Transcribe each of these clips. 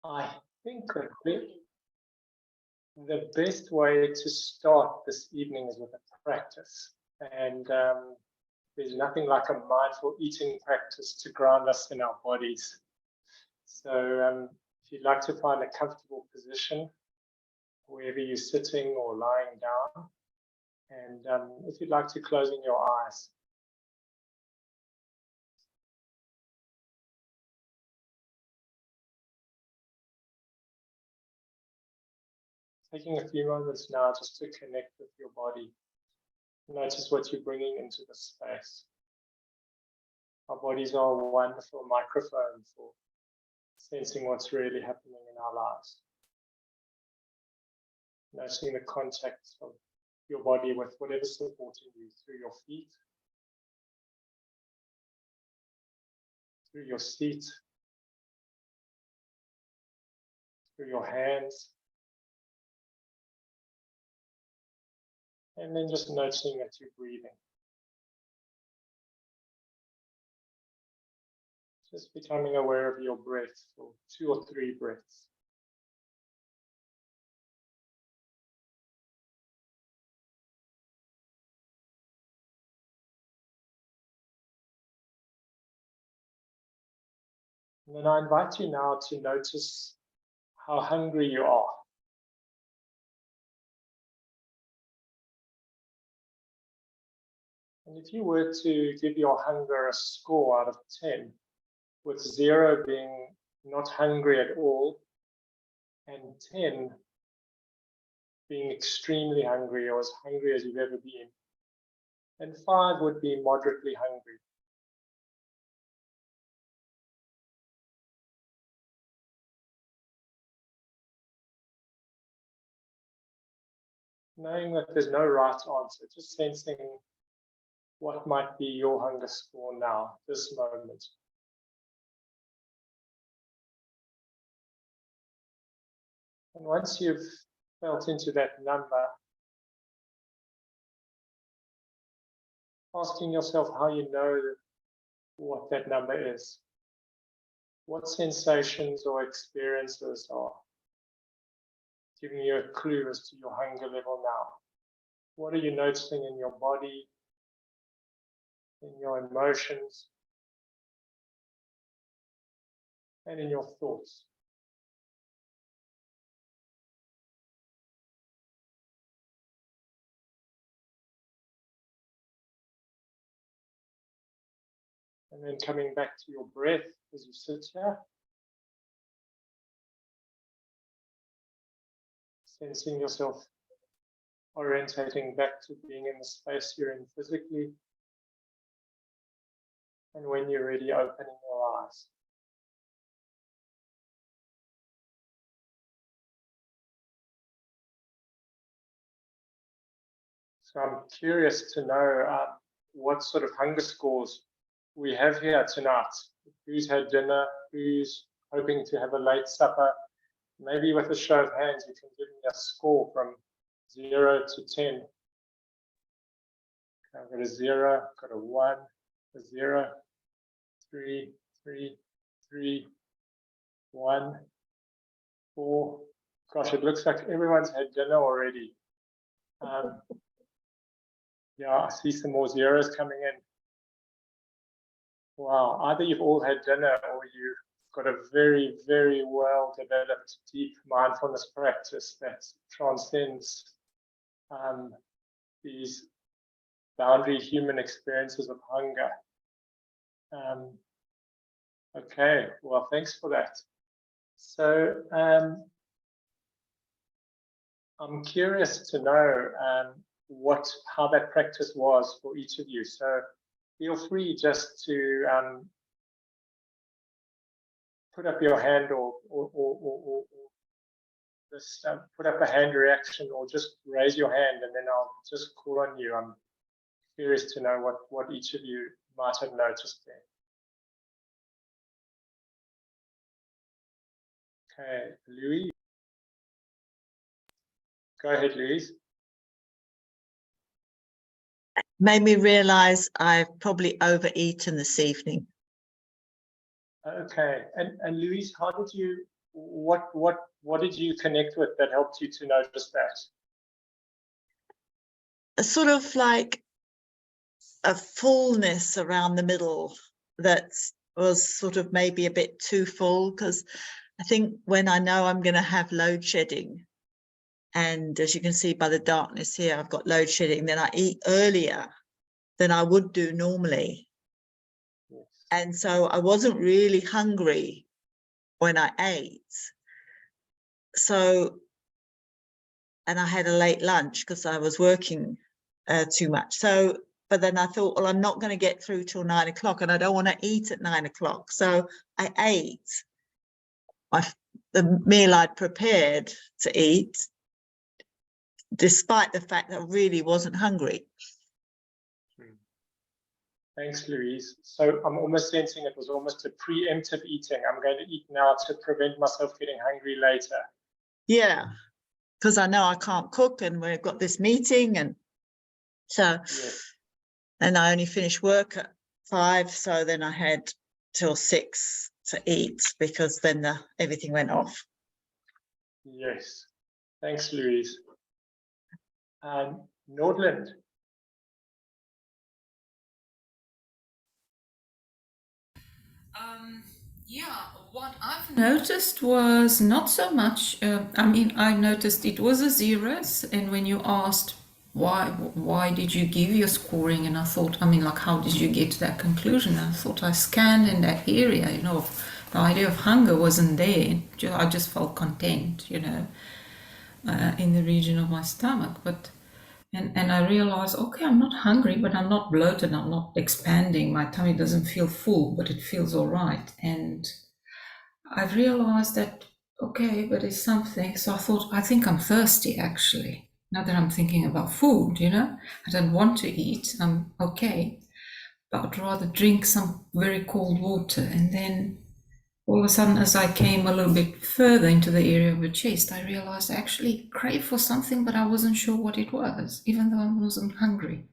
I think the best way to start this evening is with a practice. And there's nothing like a mindful eating practice to ground us in our bodies. So if you'd like to find a comfortable position, wherever you're sitting or lying down, and if you'd like to closing your eyes. Taking a few moments now just to connect with your body. Notice what you're bringing into the space. Our bodies are a wonderful microphone for sensing what's really happening in our lives. Noticing the contact of your body with whatever's supporting you through your feet, through your seat, through your hands. And then just noticing that you're breathing. Just becoming aware of your breath for 2 or 3 breaths. And then I invite you now to notice how hungry you are. And if you were to give your hunger a score out of 10, with 0 being not hungry at all, and 10 being extremely hungry or as hungry as you've ever been, and 5 would be moderately hungry. Knowing that there's no right answer, just sensing what might be your hunger score now, this moment. And once you've felt into that number, asking yourself how you know what that number is. What sensations or experiences are giving you a clue as to your hunger level now? What are you noticing in your body, in your emotions, and in your thoughts? And then coming back to your breath as you sit here. Sensing yourself orientating back to being in the space you're in physically. And when you're ready, opening your eyes. So I'm curious to know what sort of hunger scores we have here tonight. Who's had dinner? Who's hoping to have a late supper? Maybe with a show of hands, you can give me a score from 0 to 10. I've got a 0, got a 1, a 0, 3, 3, 3, 1, 4. Gosh, it looks like everyone's had dinner already. Yeah, I see some more zeros coming in. Wow, either you've all had dinner or you've got a very, very well developed deep mindfulness practice that transcends these boundary human experiences of hunger. Okay, well, thanks for that. So I'm curious to know how that practice was for each of you. So feel free just to put up your hand or just put up a hand reaction or just raise your hand and then I'll just call on you. I'm curious to know what each of you might have noticed there. Okay, Louis. Go ahead, Louise. Made me realize I've probably overeaten this evening. Okay, and Louise, how did you what did you connect with that helped you to notice that? A sort of like a fullness around the middle that was sort of maybe a bit too full, because I think when I know I'm going to have load shedding, and as you can see by the darkness here, I've got load shedding, then I eat earlier than I would do normally. Yes. And so I wasn't really hungry when I ate. So, and I had a late lunch because I was working too much. So, but then I thought, well, I'm not going to get through till 9 o'clock and I don't want to eat at 9 o'clock. So I ate the meal I'd prepared to eat, despite the fact that I really wasn't hungry. Thanks, Louise. So I'm almost sensing it was almost a preemptive eating. I'm going to eat now to prevent myself getting hungry later. Yeah, because I know I can't cook and we've got this meeting, and so, yes. And I only finished work at 5, so then I had till 6 to eat, because then everything went off. Yes, thanks, Louise. Nordland. Yeah, what I've noticed was not so much. I mean, I noticed it was a zeros, and when you asked why did you give your scoring, and I thought, I mean, like, how did you get to that conclusion? I thought I scanned in that area, you know, the idea of hunger wasn't there. I just felt content, you know, in the region of my stomach, but. And I realized, okay, I'm not hungry, but I'm not bloated, I'm not expanding. My tummy doesn't feel full, but it feels all right. And I've realized that, okay, but it's something. So I thought, I think I'm thirsty, actually. Now that I'm thinking about food, you know, I don't want to eat, I'm okay, but I'd rather drink some very cold water. And then all of a sudden, as I came a little bit further into the area of the chest, I realized I actually craved for something, but I wasn't sure what it was, even though I wasn't hungry.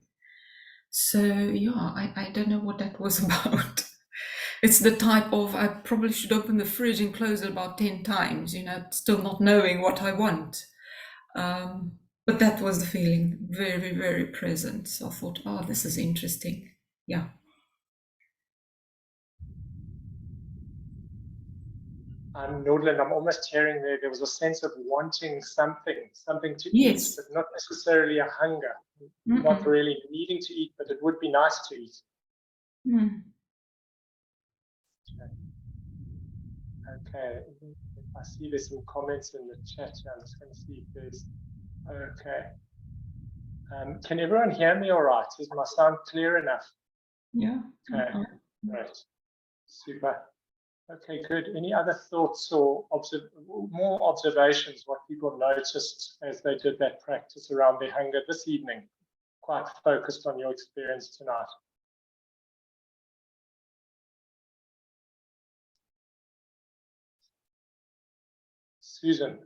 So yeah, I don't know what that was about. It's the type of, I probably should open the fridge and close it about 10 times, you know, still not knowing what I want. But that was the feeling, very, very present. So I thought, oh, this is interesting. Yeah. Nordland, I'm almost hearing there was a sense of wanting something to Yes. eat, but not necessarily a hunger. Not really needing to eat, but it would be nice to eat. Okay. I see there's some comments in the chat here. I'm just going to see if there's... Okay. Can everyone hear me all right? Is my sound clear enough? Yeah. Okay, great. Super. Okay, good. Any other thoughts or more observations, what people noticed as they did that practice around their hunger this evening? Quite focused on your experience tonight. Susan.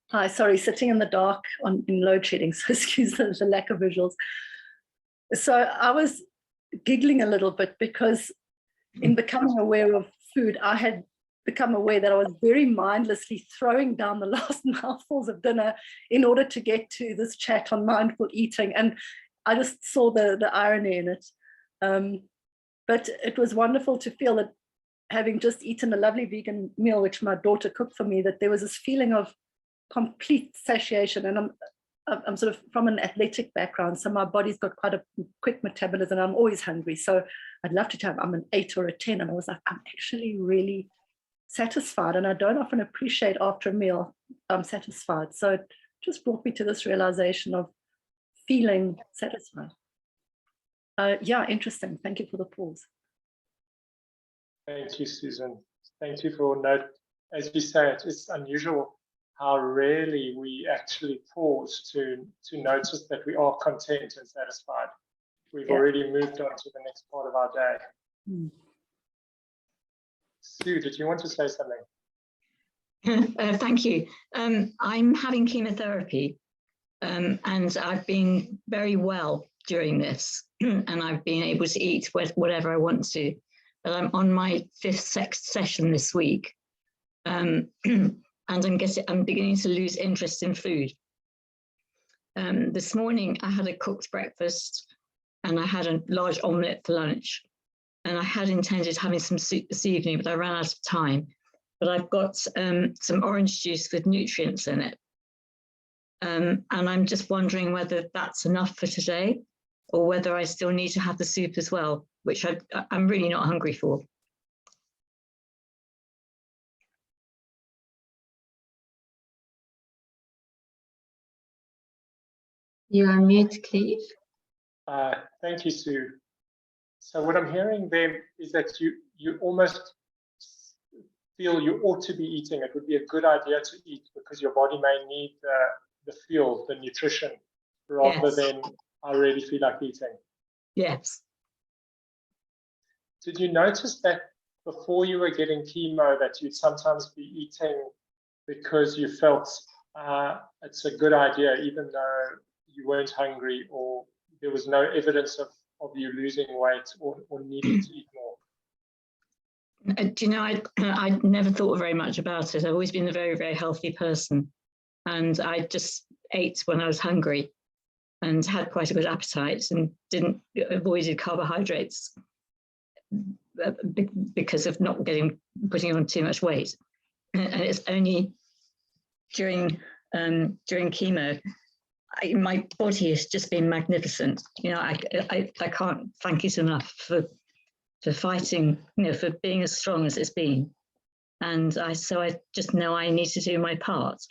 Hi, sorry, sitting in the dark in load shedding, so excuse the lack of visuals. So I was giggling a little bit because in becoming aware of food, I had become aware that I was very mindlessly throwing down the last mouthfuls of dinner in order to get to this chat on mindful eating. And I just saw the irony in it. But it was wonderful to feel that, having just eaten a lovely vegan meal, which my daughter cooked for me, that there was this feeling of complete satiation. And I'm sort of from an athletic background, so my body's got quite a quick metabolism. I'm always hungry, so I'd love to tell I'm an 8 or a 10, and I was like, I'm actually really satisfied, and I don't often appreciate after a meal I'm satisfied. So it just brought me to this realization of feeling satisfied. Yeah, interesting. Thank you for the pause. Thank you, Susan. Thank you for note. As you say, it's unusual how rarely we actually pause to notice that we are content and satisfied. We've already moved on to the next part of our day. Sue, did you want to say something? Thank you. I'm having chemotherapy and I've been very well during this, and I've been able to eat whatever I want to. But I'm on my 5th session this week, and I'm beginning to lose interest in food. This morning I had a cooked breakfast, and I had a large omelette for lunch, and I had intended having some soup this evening, but I ran out of time. But I've got some orange juice with nutrients in it. And I'm just wondering whether that's enough for today, or whether I still need to have the soup as well, which I'm really not hungry for. You are mute, Cleve. Thank you, Sue. So what I'm hearing there is that you almost feel you ought to be eating. It would be a good idea to eat because your body may need the fuel, the nutrition, rather Yes. than I really feel like eating. Yes. Did you notice that before you were getting chemo that you'd sometimes be eating because you felt it's a good idea, even though you weren't hungry or there was no evidence of you losing weight or needing to eat more? Do you know, I never thought very much about it. I've always been a very, very healthy person. And I just ate when I was hungry and had quite a good appetite and avoided carbohydrates because of not putting on too much weight. And it's only during chemo, my body has just been magnificent. You know, I can't thank it enough for fighting, you know, for being as strong as it's been. And so I just know I need to do my part.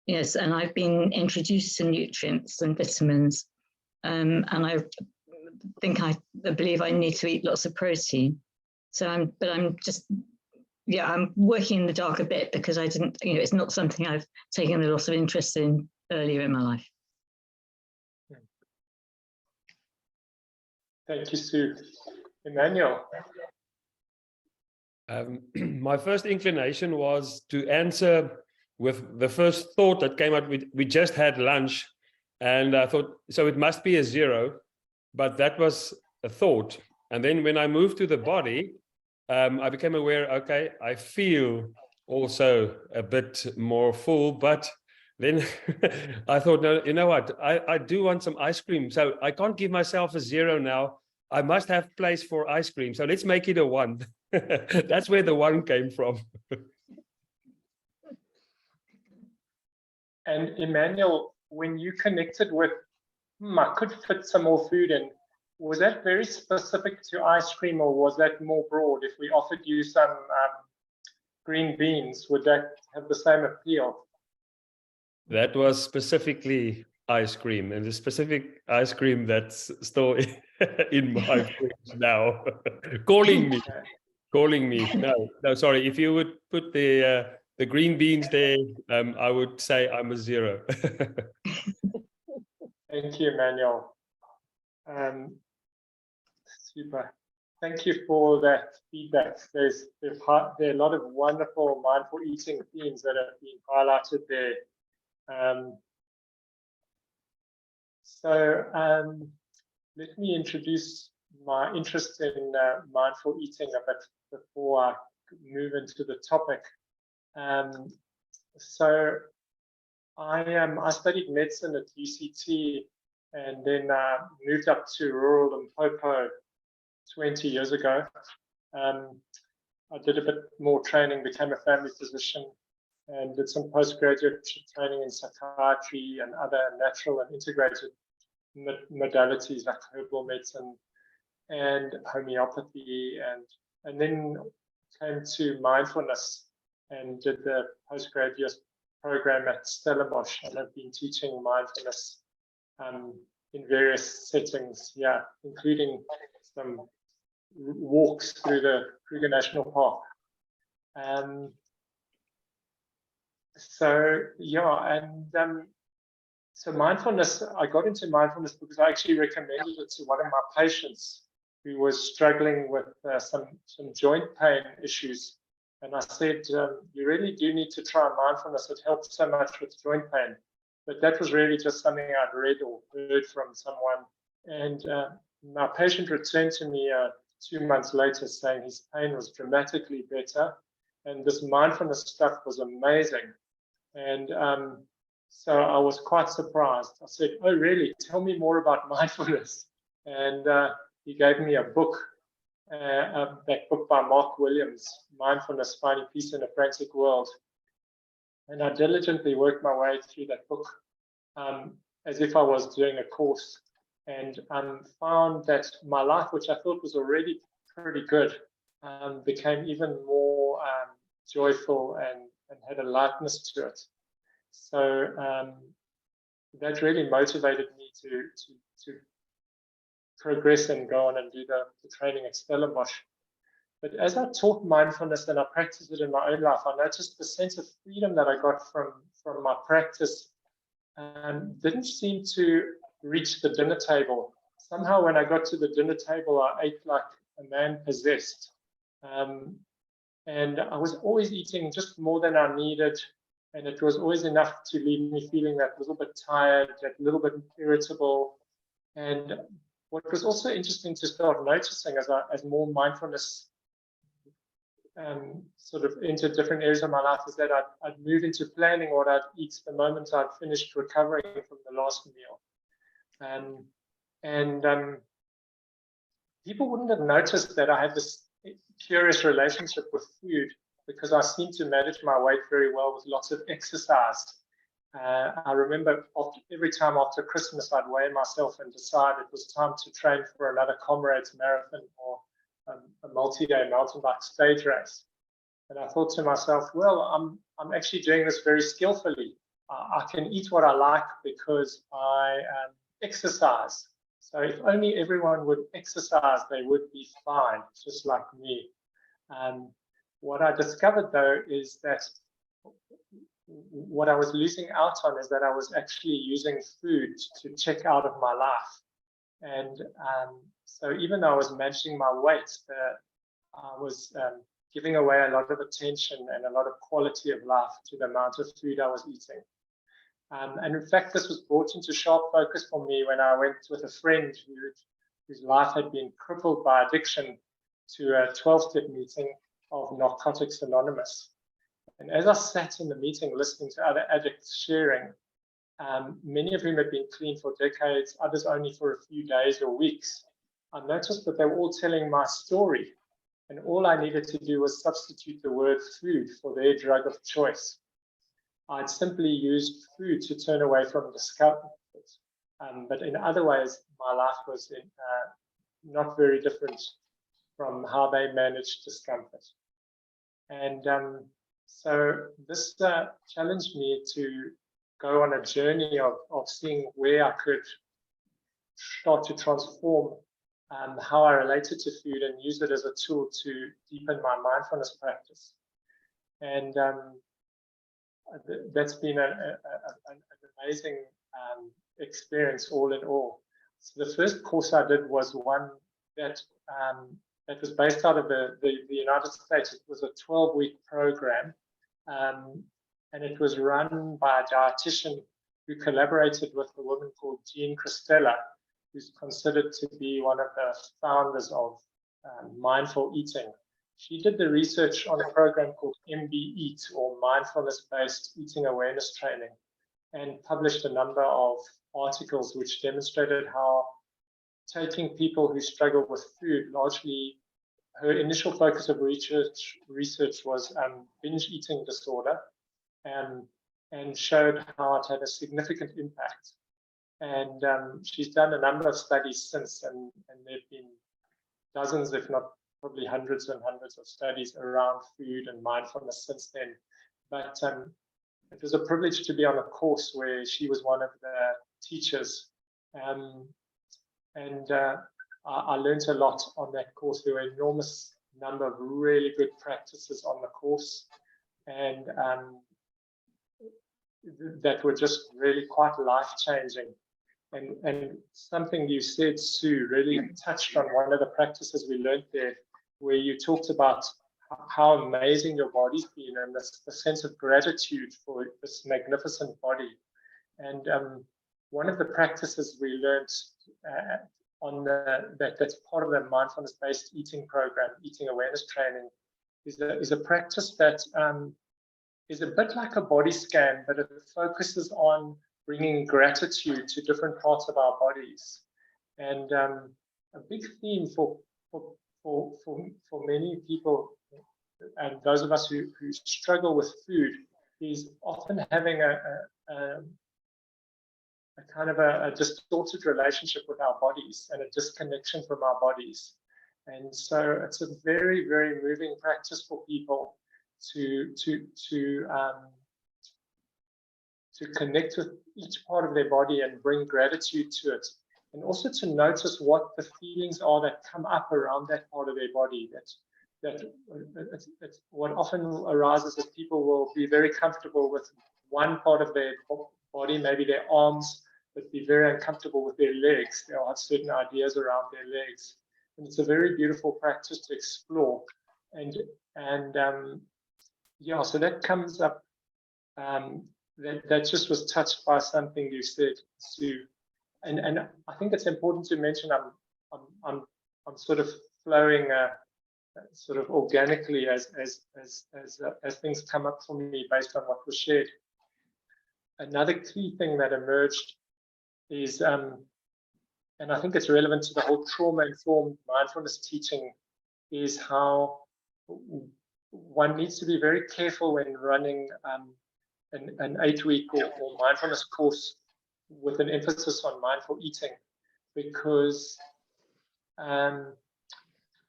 Yes, and I've been introduced to nutrients and vitamins, and I believe I need to eat lots of protein. So I'm working in the dark a bit because I didn't, you know, it's not something I've taken a lot of interest in earlier in my life. Thank you, Sue. Emmanuel. My first inclination was to answer with the first thought that came out. We just had lunch, and I thought, so it must be a 0, but that was a thought. And then when I moved to the body, I became aware, okay, I feel also a bit more full, but then I thought, no, you know what, I do want some ice cream, so I can't give myself a 0 now. I must have place for ice cream, so let's make it a 1. That's where the 1 came from. And Emmanuel, when you connected with, I could fit some more food in, was that very specific to ice cream, or was that more broad? If we offered you some green beans, would that have the same appeal? That was specifically ice cream, and the specific ice cream that's still in my fridge now, calling me. No, sorry. If you would put the green beans there, I would say I'm a 0. Thank you, Emmanuel. Super. Thank you for that feedback. There are a lot of wonderful mindful eating themes that have been highlighted there. Let me introduce my interest in mindful eating a bit before I move into the topic. I studied medicine at UCT and then moved up to rural Limpopo 20 years ago. I did a bit more training, became a family physician, and did some postgraduate training in psychiatry and other natural and integrated modalities like herbal medicine and homeopathy, and then came to mindfulness and did the postgraduate program at Stellenbosch, and I've been teaching mindfulness in various settings, including some walks through the Kruger National Park. So mindfulness, I got into mindfulness because I actually recommended it to one of my patients who was struggling with some joint pain issues. And I said, you really do need to try mindfulness. It helps so much with joint pain. But that was really just something I'd read or heard from someone And my patient returned to me 2 months later saying his pain was dramatically better, and this mindfulness stuff was amazing. And so I was quite surprised. I said, "Oh, really? Tell me more about mindfulness." And he gave me a book, that book by Mark Williams, Mindfulness, Finding Peace in a Frantic World. And I diligently worked my way through that book as if I was doing a course, and found that my life, which I thought was already pretty good, became even more joyful and had a lightness to it. So that really motivated me to progress and go on and do the training at Stellenbosch. But as I taught mindfulness and I practiced it in my own life, I noticed the sense of freedom that I got from my practice didn't seem to reach the dinner table. Somehow when I got to the dinner table, I ate like a man possessed. And I was always eating just more than I needed. And it was always enough to leave me feeling that little bit tired, that little bit irritable. And what was also interesting to start noticing as more mindfulness sort of entered different areas of my life is that I'd move into planning what I'd eat the moment I'd finished recovering from the last meal. People wouldn't have noticed that I had this curious relationship with food, because I seem to manage my weight very well with lots of exercise. I remember every time after Christmas, I'd weigh myself and decide it was time to train for another Comrades Marathon or a multi-day mountain bike stage race. And I thought to myself, well, I'm actually doing this very skillfully. I can eat what I like because I exercise. So if only everyone would exercise, they would be fine, just like me. What I discovered, though, is that what I was losing out on is that I was actually using food to check out of my life. And so even though I was managing my weight, I was giving away a lot of attention and a lot of quality of life to the amount of food I was eating. And in fact, this was brought into sharp focus for me when I went with a friend whose life had been crippled by addiction to a 12-step meeting of Narcotics Anonymous. And as I sat in the meeting listening to other addicts sharing, many of whom had been clean for decades, others only for a few days or weeks, I noticed that they were all telling my story. And all I needed to do was substitute the word food for their drug of choice. I'd simply used food to turn away from discomfort. But in other ways, my life was not very different from how they managed discomfort. And so this challenged me to go on a journey of seeing where I could start to transform how I related to food and use it as a tool to deepen my mindfulness practice. And that's been an amazing experience all in all. So the first course I did was one that was based out of the United States. It was a 12-week program, and it was run by a dietitian who collaborated with a woman called Jean Christella, who's considered to be one of the founders of mindful eating. She did the research on a program called MB Eat, or mindfulness-based eating awareness training, and published a number of articles which demonstrated how taking people who struggle with food, largely her initial focus of research was binge eating disorder, and showed how it had a significant impact. And she's done a number of studies since, and there have been dozens, if not probably hundreds and hundreds of studies around food and mindfulness since then. But it was a privilege to be on a course where she was one of the teachers. I learned a lot on that course. There were an enormous number of really good practices on the course, and that were just really quite life-changing. And something you said, Sue, really touched on one of the practices we learned there, where you talked about how amazing your body's been and the sense of gratitude for this magnificent body. And one of the practices we learned on that's part of the mindfulness-based eating program, eating awareness training, is a practice that is a bit like a body scan, but it focuses on bringing gratitude to different parts of our bodies. And a big theme for many people, and those of us who struggle with food, is often having a kind of a distorted relationship with our bodies and a disconnection from our bodies. And so it's a very, very moving practice for people to connect with each part of their body and bring gratitude to it. And also to notice what the feelings are that come up around that part of their body. That's what often arises is people will be very comfortable with one part of their body, maybe their arms, but be very uncomfortable with their legs. They'll have certain ideas around their legs. And it's a very beautiful practice to explore. And yeah, so that comes up, that just was touched by something you said, Sue. And I think it's important to mention I'm sort of flowing sort of organically as things come up for me based on what was shared. Another key thing that emerged is, and I think it's relevant to the whole trauma-informed mindfulness teaching, is how one needs to be very careful when running an 8-week or mindfulness course with an emphasis on mindful eating, because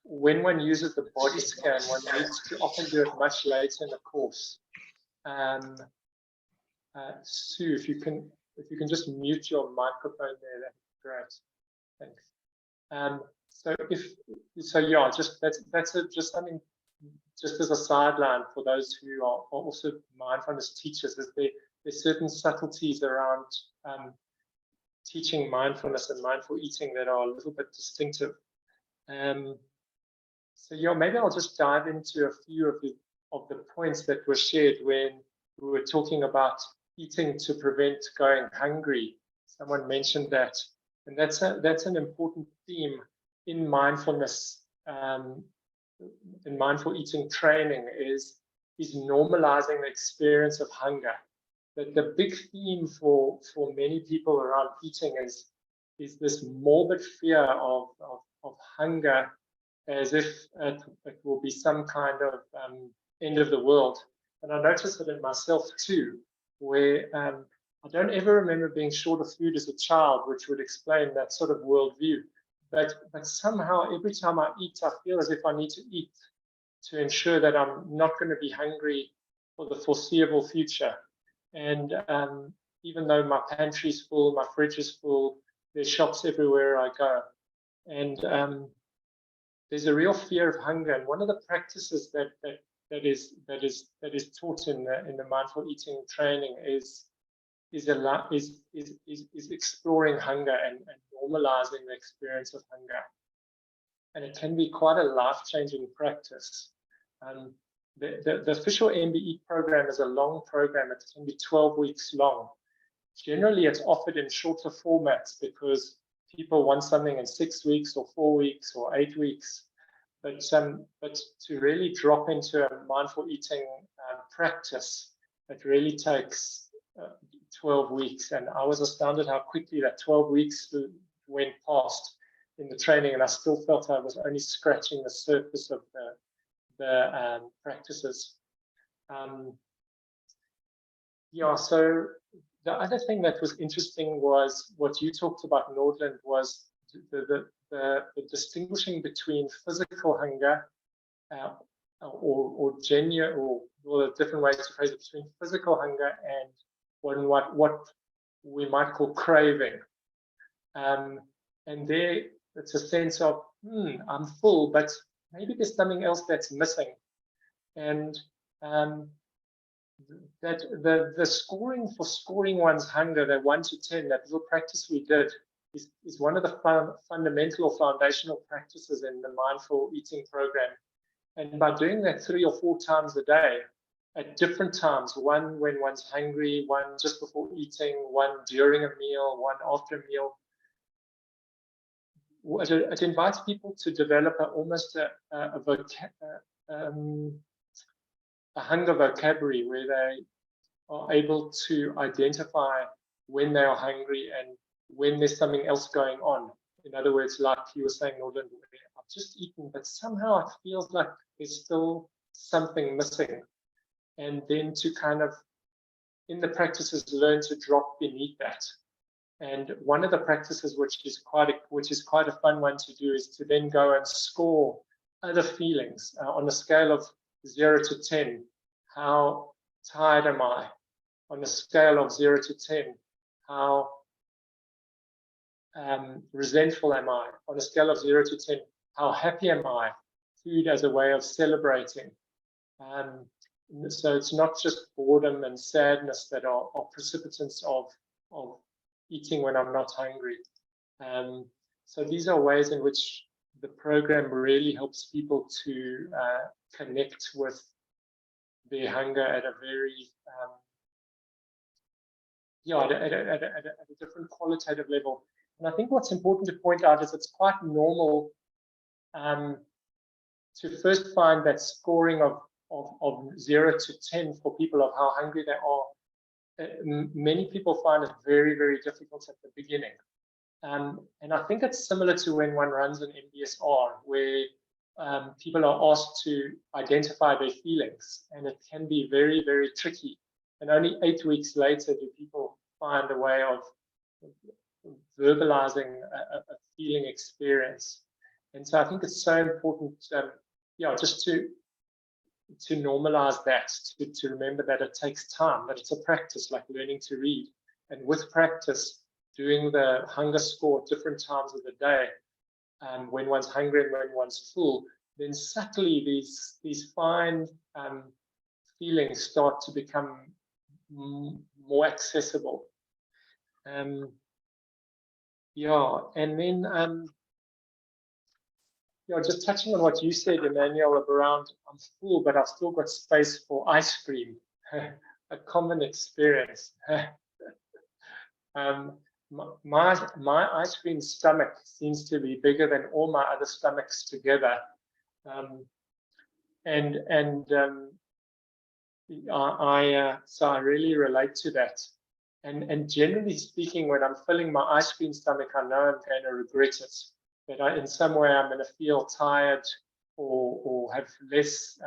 when one uses the body scan, one needs to often do it much later in the course. Sue, if you can just mute your microphone there, that'd be great. Thanks. So yeah, just something, just as a sideline for those who are also mindfulness teachers, is there's certain subtleties around teaching mindfulness and mindful eating that are a little bit distinctive. So yeah, maybe I'll just dive into a few of the points that were shared when we were talking about eating to prevent going hungry. Someone mentioned that, and that's an important theme in mindfulness, in mindful eating training, is normalizing the experience of hunger. That the big theme for many people around eating is this morbid fear of hunger, as if it will be some kind of end of the world. And I noticed it in myself too, where I don't ever remember being short of food as a child, which would explain that sort of worldview. But somehow every time I eat, I feel as if I need to eat to ensure that I'm not going to be hungry for the foreseeable future. And even though my pantry's full, my fridge is full, there's shops everywhere I go. And there's a real fear of hunger. And one of the practices that is taught in the mindful eating training is exploring hunger and normalizing the experience of hunger. And it can be quite a life-changing practice. The official MBE program is a long program. It can be 12 weeks long. Generally, it's offered in shorter formats because people want something in 6 weeks or 4 weeks or 8 weeks. But to really drop into a mindful eating practice, it really takes 12 weeks. And I was astounded how quickly that 12 weeks went past in the training, and I still felt I was only scratching the surface of the practices. Yeah, so the other thing that was interesting was what you talked about, Nordland, was the distinguishing between physical hunger or genuine, or different ways to phrase it, between physical hunger and what we might call craving. And there it's a sense of, I'm full, but maybe there's something else that's missing. And that the scoring for scoring one's hunger, that 1 to 10, that little practice we did, is one of the fundamental or foundational practices in the mindful eating program. And by doing that 3 or 4 times a day, at different times, one when one's hungry, one just before eating, one during a meal, one after a meal, it invites people to develop almost a hunger vocabulary where they are able to identify when they are hungry and when there's something else going on. In other words, like you were saying, Norland, I've just eaten, but somehow it feels like there's still something missing. And then to kind of, in the practices, learn to drop beneath that. And one of the practices, which is quite a fun one to do, is to then go and score other feelings on a scale of 0 to 10. How tired am I? On a scale of 0 to 10, how resentful am I? On a scale of 0 to 10, how happy am I? Food as a way of celebrating. So it's not just boredom and sadness that are precipitants of eating when I'm not hungry. So these are ways in which the program really helps people to connect with their hunger at a very at a different qualitative level. And I think what's important to point out is it's quite normal to first find that scoring of 0 to 10 for people of how hungry they are. Many people find it very, very difficult at the beginning. And I think it's similar to when one runs an MBSR, where people are asked to identify their feelings, and it can be very, very tricky. And only 8 weeks later do people find a way of verbalizing a feeling experience. And so I think it's so important, just to normalize that, to remember that it takes time, that it's a practice like learning to read. And with practice, doing the hunger score at different times of the day, when one's hungry and when one's full, then subtly these fine feelings start to become more accessible. And then just touching on what you said, Emmanuel, around I'm full, but I've still got space for ice cream. A common experience. My ice cream stomach seems to be bigger than all my other stomachs together. So I really relate to that. And generally speaking, when I'm filling my ice cream stomach, I know I'm going to regret it. That in some way I'm going to feel tired or have less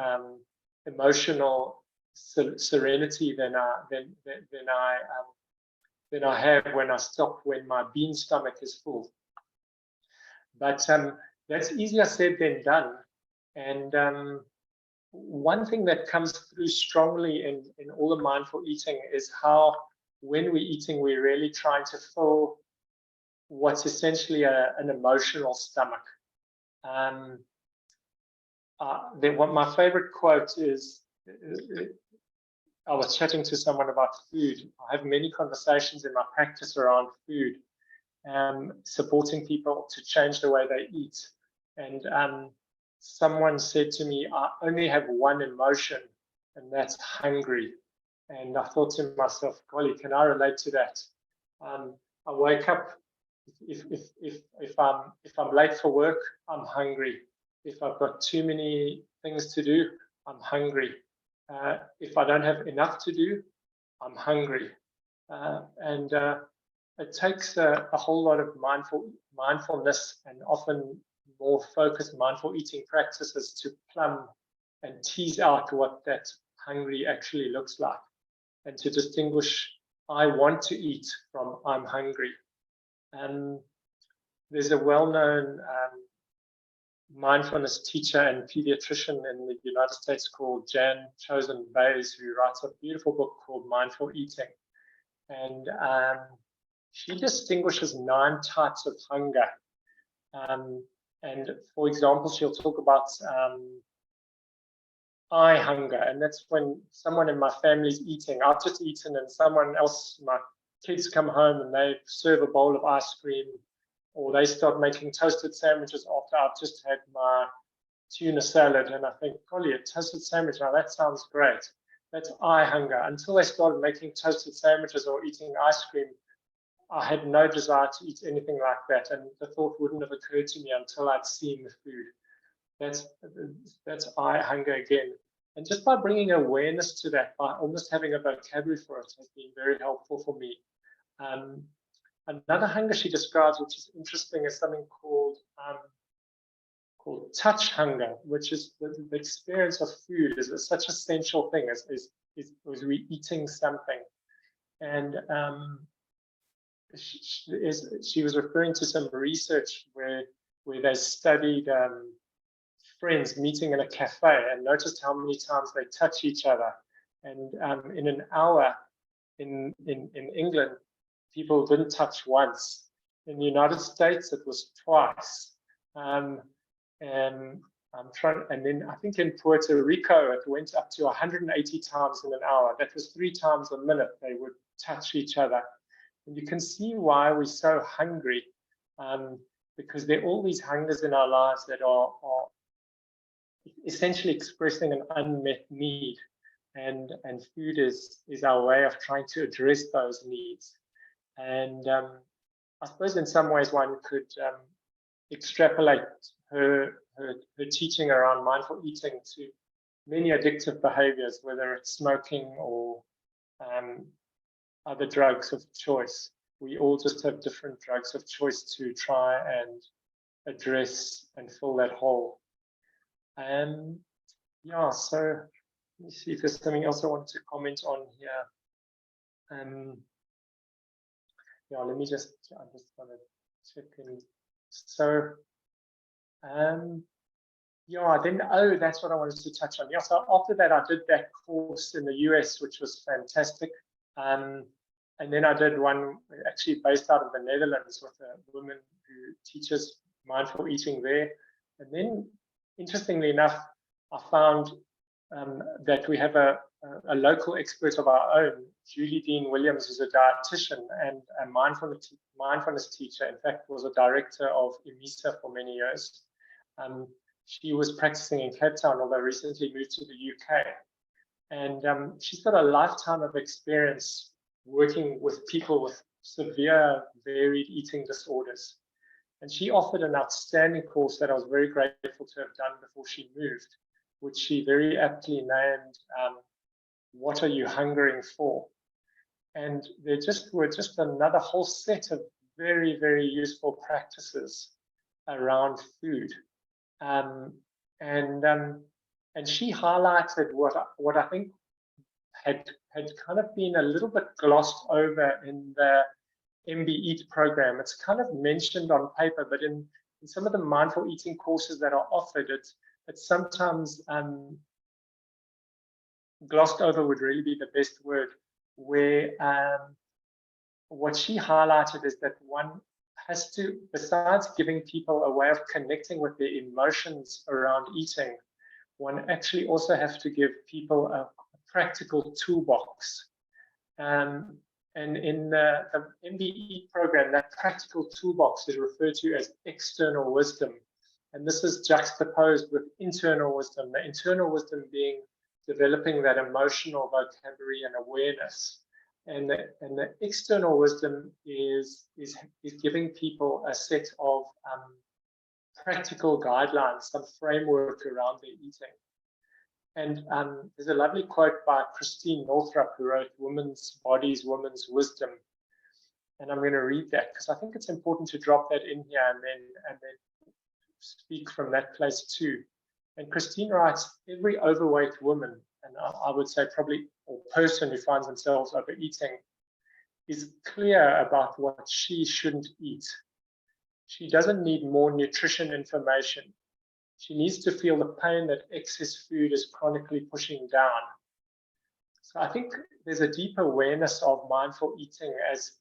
emotional serenity than I have when I stop, when my bean stomach is full. But that's easier said than done. And one thing that comes through strongly in all the mindful eating is how, when we're eating, we're really trying to fill what's essentially an emotional stomach. My favorite quote is, I was chatting to someone about food. I have many conversations in my practice around food, supporting people to change the way they eat. And someone said to me, I only have one emotion, and that's hungry. And I thought to myself, golly, can I relate to that? I wake up, if I'm late for work, I'm hungry. If I've got too many things to do, I'm hungry. If I don't have enough to do, I'm hungry. And it takes a whole lot of mindfulness and often more focused mindful eating practices to plumb and tease out what that hungry actually looks like, and to distinguish I want to eat from I'm hungry. There's a well-known mindfulness teacher and pediatrician in the United States called Jan Chosen Bays, who writes a beautiful book called Mindful Eating. And she distinguishes 9 types of hunger. And for example, she'll talk about I hunger, and that's when someone in my family's eating. I've just eaten, and someone else, my kids, come home and they serve a bowl of ice cream, or they start making toasted sandwiches after I've just had my tuna salad, and I think, golly, a toasted sandwich, now that sounds great. That's I hunger. Until they started making toasted sandwiches or eating ice cream, I had no desire to eat anything like that, and the thought wouldn't have occurred to me until I'd seen the food. That's I hunger again. And just by bringing awareness to that, by almost having a vocabulary for it, has been very helpful for me. Another hunger she describes, which is interesting, is something called touch hunger, which is the experience of food is such an essential thing as we eating something. And she was referring to some research where they studied friends meeting in a cafe and noticed how many times they touch each other. And in an hour in England, people didn't touch once. In the United States, it was twice. And then I think in Puerto Rico, it went up to 180 times in an hour. That was 3 times a minute they would touch each other. And you can see why we're so hungry, because there are all these hungers in our lives that are essentially expressing an unmet need. And food is our way of trying to address those needs. And I suppose in some ways one could extrapolate her teaching around mindful eating to many addictive behaviors, whether it's smoking or other drugs of choice. We all just have different drugs of choice to try and address and fill that hole. Yeah, so let me see if there's something else I want to comment on here. Yeah, let me I just want to check in. So, yeah, then, that's what I wanted to touch on. Yeah, so after that, I did that course in the US, which was fantastic. And then I did one actually based out of the Netherlands with a woman who teaches mindful eating there. And then, interestingly enough, I found that we have a local expert of our own, Julie Dean Williams, who's a dietitian and a mindfulness teacher. In fact, was a director of EMISA for many years. She was practicing in Cape Town, although recently moved to the UK. And she's got a lifetime of experience working with people with severe, varied eating disorders. And she offered an outstanding course that I was very grateful to have done before she moved, which she very aptly named, What Are You Hungering For? And there were just another whole set of very, very useful practices around food. And she highlighted what I think had kind of been a little bit glossed over in the MB Eat program. It's kind of mentioned on paper, but in some of the mindful eating courses that are offered, it's sometimes glossed over would really be the best word, where what she highlighted is that one has to, besides giving people a way of connecting with their emotions around eating, one actually also has to give people a practical toolbox. And in the MBE program, that practical toolbox is referred to as external wisdom. And this is juxtaposed with internal wisdom, the internal wisdom being developing that emotional vocabulary and awareness. And the external wisdom is giving people a set of practical guidelines, some framework around their eating. And there's a lovely quote by Christine Northrup, who wrote Women's Bodies, Women's Wisdom. And I'm going to read that because I think it's important to drop that in here and then speak from that place too. And Christine writes, every overweight woman, and I would say probably or person who finds themselves overeating, is clear about what she shouldn't eat. She doesn't need more nutrition information. She needs to feel the pain that excess food is chronically pushing down. So I think there's a deep awareness of mindful eating as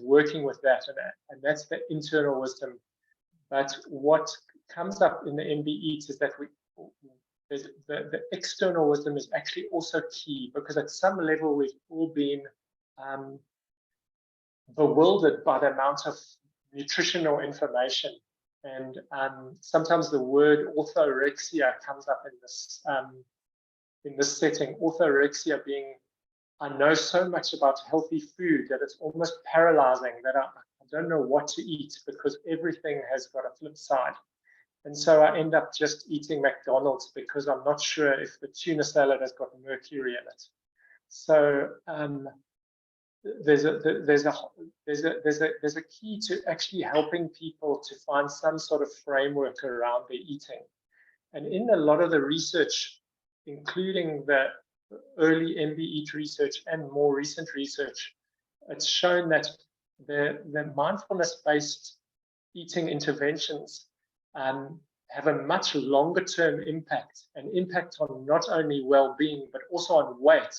working with that, and that's the internal wisdom. But what comes up in the MB Eat is that the external wisdom is actually also key, because at some level we've all been bewildered by the amount of nutritional information. And sometimes the word orthorexia comes up in this setting. Orthorexia being I know so much about healthy food that it's almost paralyzing, that I don't know what to eat because everything has got a flip side. And so I end up just eating McDonald's because I'm not sure if the tuna salad has got mercury in it. So there's a key to actually helping people to find some sort of framework around their eating. And in a lot of the research, including the early MBEAT research and more recent research, it's shown that the mindfulness-based eating interventions have a much longer-term impact, an impact on not only well-being, but also on weight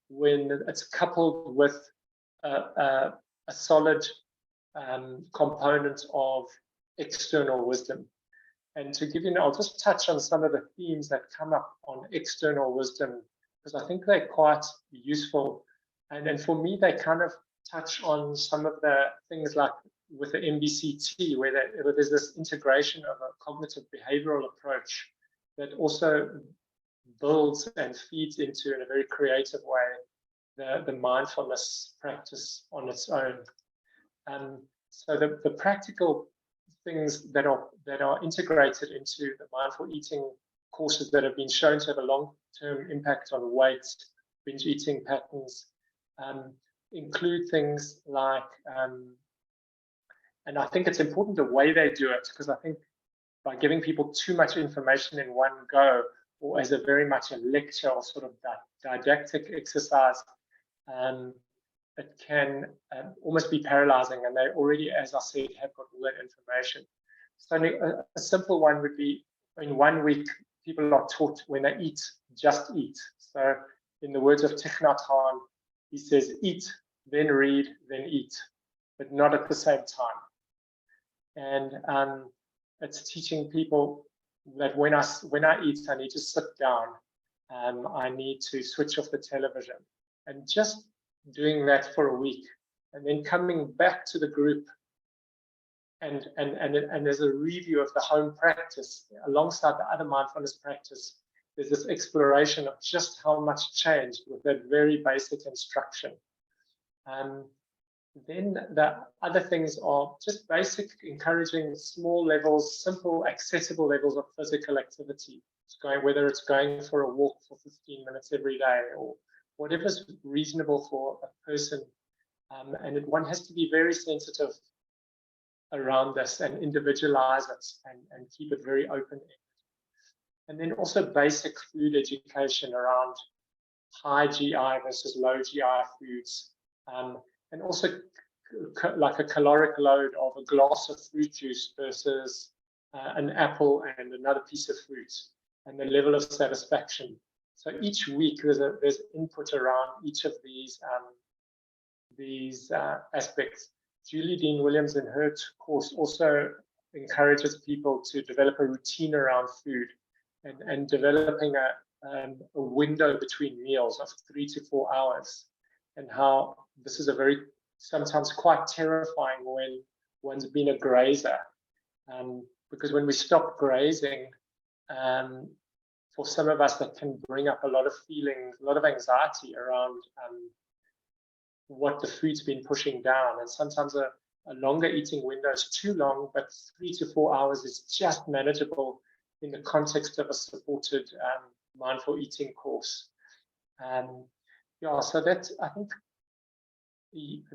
when it's coupled with a solid component of external wisdom. And to give you, I'll just touch on some of the themes that come up on external wisdom, because I think they're quite useful. And for me, they kind of touch on some of the things like with the MBCT, where there's this integration of a cognitive behavioral approach that also builds and feeds into, in a very creative way, the mindfulness practice on its own. So the practical things that are integrated into the mindful eating courses that have been shown to have a long-term impact on weight, binge eating patterns, include things like, and I think it's important the way they do it, because I think by giving people too much information in one go, or as a very much a lecture or sort of didactic exercise, it can almost be paralyzing, and they already, as I said, have got all that information. So a simple one would be, in 1 week, people are taught when they eat, just eat. So in the words of Thich Nhat Hanh, he says, eat, then read, then eat, but not at the same time. And it's teaching people that when I eat, I need to sit down. I need to switch off the television, and just doing that for a week, and then coming back to the group and there's a review of the home practice alongside the other mindfulness practice. There's this exploration of just how much changed with that very basic instruction. Then the other things are just basic, encouraging small levels, simple, accessible levels of physical activity. Whether it's going for a walk for 15 minutes every day, or whatever's reasonable for a person. And one has to be very sensitive around this and individualize it and keep it very open-ended. And then also basic food education around high GI versus low GI foods. And also like a caloric load of a glass of fruit juice versus an apple and another piece of fruit, and the level of satisfaction. So each week there's input around each of these aspects. Julie Dean Williams in her course also encourages people to develop a routine around food and developing a window between meals of 3 to 4 hours, and how this is a very sometimes quite terrifying when one's been a grazer, because when we stop grazing, for some of us that can bring up a lot of feelings, a lot of anxiety around what the food's been pushing down. And sometimes a longer eating window is too long, but 3 to 4 hours is just manageable in the context of a supported mindful eating course. Yeah, so that's, I think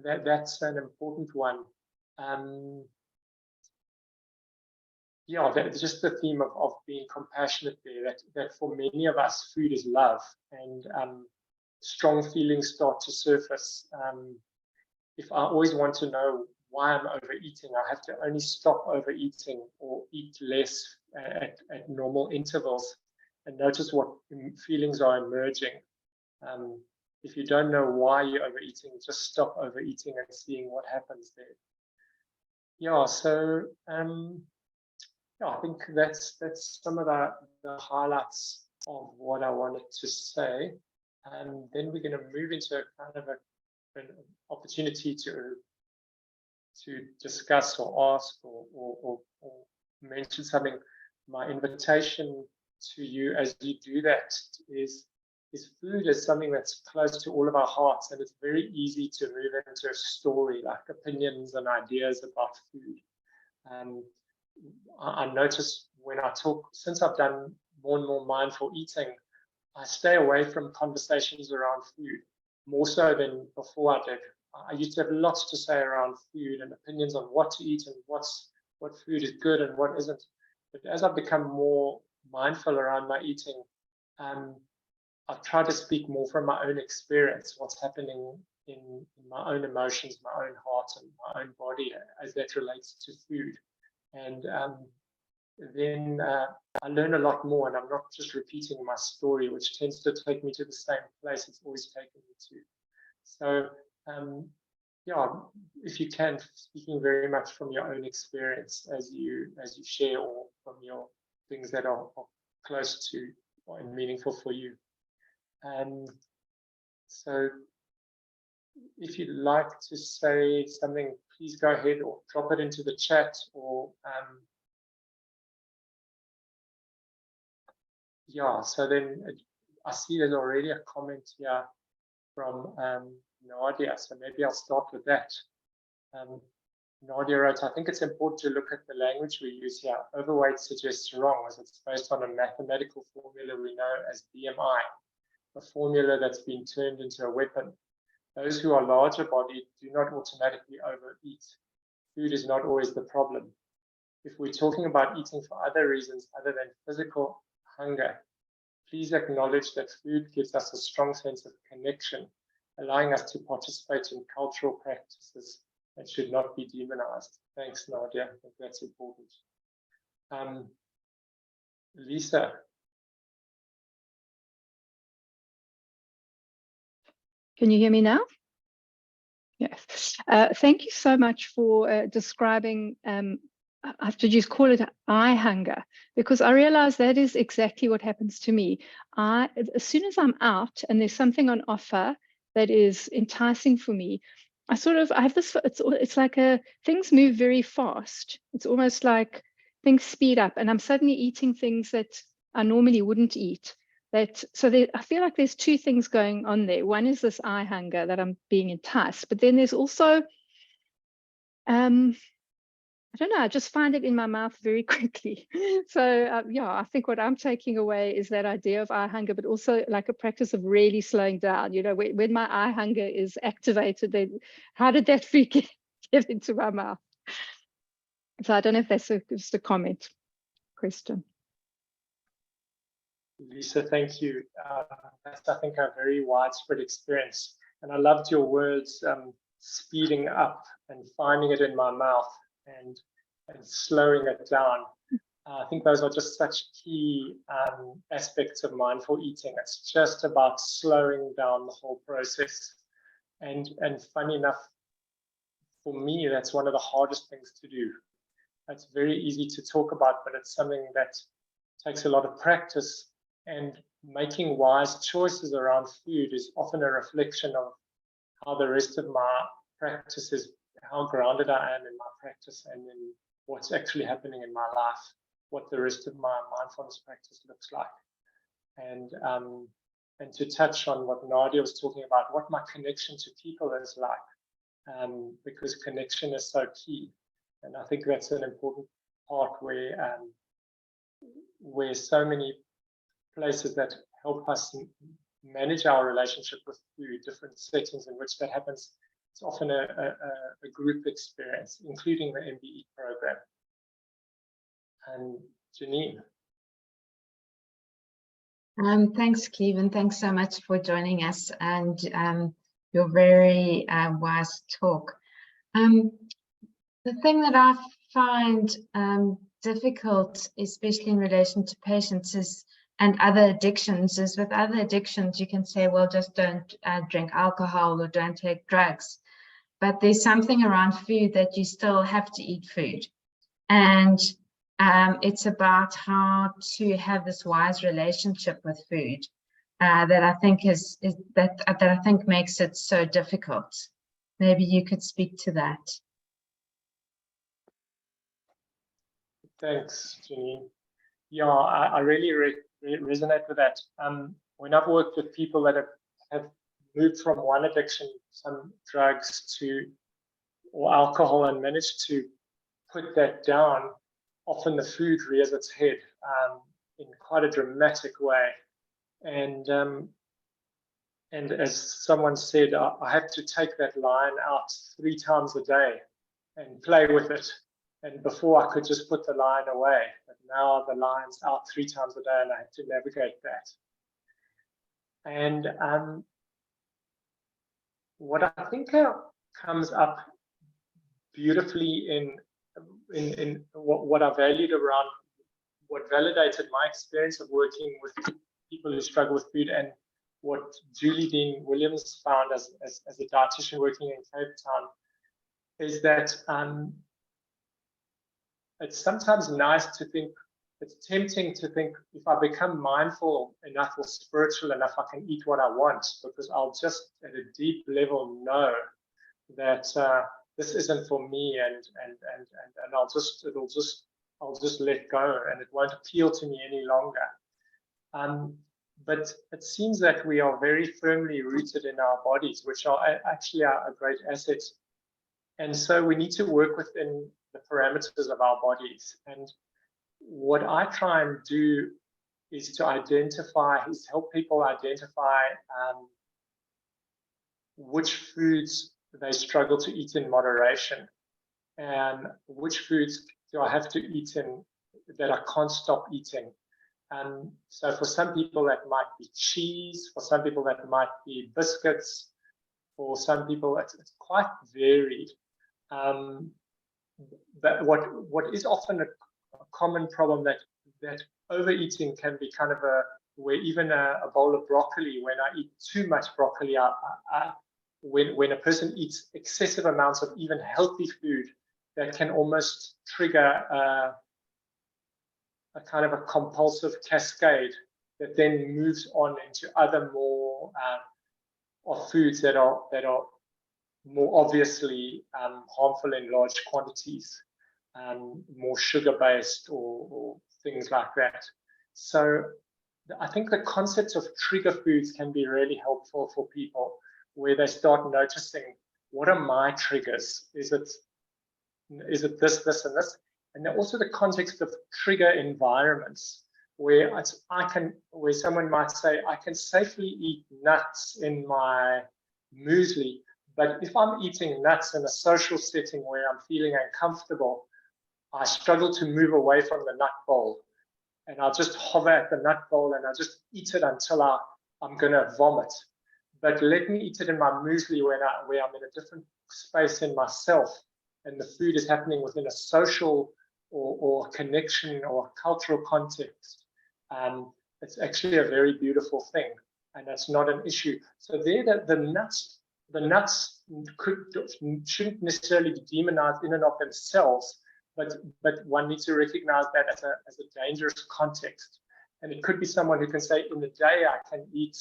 that's an important one. Yeah, that's just the theme of being compassionate there, that for many of us, food is love, and strong feelings start to surface. If I always want to know why I'm overeating, I have to only stop overeating or eat less at normal intervals and notice what feelings are emerging. If you don't know why you're overeating, just stop overeating and seeing what happens there. Yeah, so yeah, I think that's some of the highlights of what I wanted to say. And then we're going to move into kind of an opportunity to discuss or ask or mention something. My invitation to you as you do that is is food is something that's close to all of our hearts, and it's very easy to move into a story, like opinions and ideas about food. I notice when I talk, since I've done more and more mindful eating, I stay away from conversations around food, more so than before I did. I used to have lots to say around food and opinions on what to eat and what food is good and what isn't. But as I've become more mindful around my eating, I've tried to speak more from my own experience, what's happening in my own emotions, my own heart, and my own body as that relates to food. And then I learn a lot more, and I'm not just repeating my story, which tends to take me to the same place it's always taken me to. So, yeah, if you can, speaking very much from your own experience as you share, or from your things that are close to or meaningful for you. So if you'd like to say something, please go ahead or drop it into the chat, or yeah, so then I see there's already a comment here from Nadia, so maybe I'll start with that. Nadia wrote, I think it's important to look at the language we use here. Overweight suggests wrong, as it's based on a mathematical formula we know as BMI, a formula that's been turned into a weapon. Those who are larger bodied do not automatically overeat. Food is not always the problem. If we're talking about eating for other reasons other than physical hunger, please acknowledge that food gives us a strong sense of connection, allowing us to participate in cultural practices that should not be demonized. Thanks, Nadia. I think that's important. Lisa. Can you hear me now? Yes. Thank you so much for describing, I have to just call it eye hunger, because I realize that is exactly what happens to me. As soon as I'm out and there's something on offer that is enticing for me, I have this, it's like things move very fast. It's almost like things speed up, and I'm suddenly eating things that I normally wouldn't eat. I feel like there's two things going on there. One is this eye hunger that I'm being enticed, but then there's also, I don't know, I just find it in my mouth very quickly. So yeah, I think what I'm taking away is that idea of eye hunger, but also like a practice of really slowing down. You know, when my eye hunger is activated, then how did that food get into my mouth? So I don't know if that's just a comment, question. Lisa, thank you. That's, I think, a very widespread experience. And I loved your words, speeding up and finding it in my mouth and slowing it down. I think those are just such key aspects of mindful eating. It's just about slowing down the whole process. And funny enough, for me, that's one of the hardest things to do. It's very easy to talk about, but it's something that takes a lot of practice. And making wise choices around food is often a reflection of how the rest of my practice is, how grounded I am in my practice and in what's actually happening in my life, what the rest of my mindfulness practice looks like. And to touch on what Nadia was talking about, what my connection to people is like, because connection is so key. And I think that's an important part where so many places that help us manage our relationship with food, different settings in which that happens. It's often a group experience, including the MBE program. And Janine. Thanks, Cleve, and thanks so much for joining us and your very wise talk. The thing that I find difficult, especially in relation to patients, and other addictions, is with other addictions, you can say, well, just don't drink alcohol or don't take drugs. But there's something around food that you still have to eat food. And it's about how to have this wise relationship with food that I think that I think makes it so difficult. Maybe you could speak to that. Thanks, Janine. Yeah, I really resonate with that. when I've worked with people that have moved from one addiction, some drugs or alcohol, and managed to put that down, often the food rears its head in quite a dramatic way. And as someone said, I have to take that line out 3 times a day and play with it. And before I could just put the line away, but now the line's out 3 times a day and I have to navigate that. And what I think comes up beautifully in what I valued around what validated my experience of working with people who struggle with food, and what Julie Dean Williams found as a dietitian working in Cape Town, is that it's sometimes nice to think, it's tempting to think, if I become mindful enough or spiritual enough, I can eat what I want, because I'll just at a deep level know that this isn't for me, and I'll just let go, and it won't appeal to me any longer. But it seems that we are very firmly rooted in our bodies, which are actually a great asset. And so we need to work within the parameters of our bodies. And what I try and do is to help people identify which foods they struggle to eat in moderation, and which foods do I have to eat in that I can't stop eating. So for some people that might be cheese, for some people that might be biscuits, for some people it's quite varied. But what is often a common problem, that overeating can be kind of where even a bowl of broccoli, when I eat too much broccoli, when a person eats excessive amounts of even healthy food, that can almost trigger a kind of a compulsive cascade that then moves on into other more of foods that are more obviously harmful in large quantities, more sugar-based or things like that. So I think the concept of trigger foods can be really helpful for people, where they start noticing, what are my triggers? Is it this, this, and this? And then also the context of trigger environments, where where someone might say, I can safely eat nuts in my muesli, but if I'm eating nuts in a social setting where I'm feeling uncomfortable, I struggle to move away from the nut bowl, and I'll just hover at the nut bowl and I'll just eat it until I'm going to vomit. But let me eat it in my muesli where I'm in a different space in myself, and the food is happening within a social or connection or cultural context. It's actually a very beautiful thing, and that's not an issue. So there, the nuts shouldn't necessarily be demonized in and of themselves, but one needs to recognize that as a dangerous context. And it could be someone who can say, in the day I can eat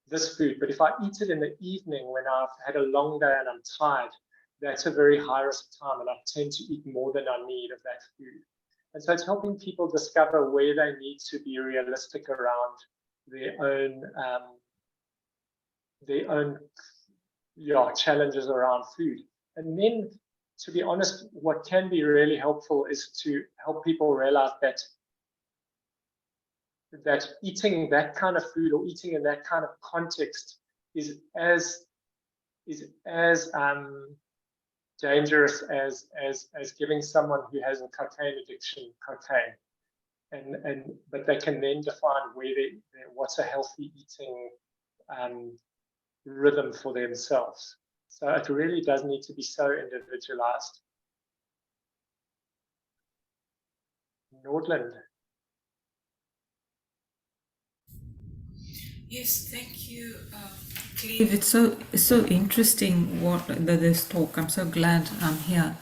this food, but if I eat it in the evening when I've had a long day and I'm tired, that's a very high risk time, and I tend to eat more than I need of that food. And so it's helping people discover where they need to be realistic around their own challenges around food. And then, to be honest, what can be really helpful is to help people realize that eating that kind of food or eating in that kind of context is as dangerous as giving someone who has a cocaine addiction cocaine, but they can then define what's a healthy eating rhythm for themselves. So it really does need to be so individualized. Nordland. Yes, thank you, Cleve. It's so interesting this talk. I'm so glad I'm here.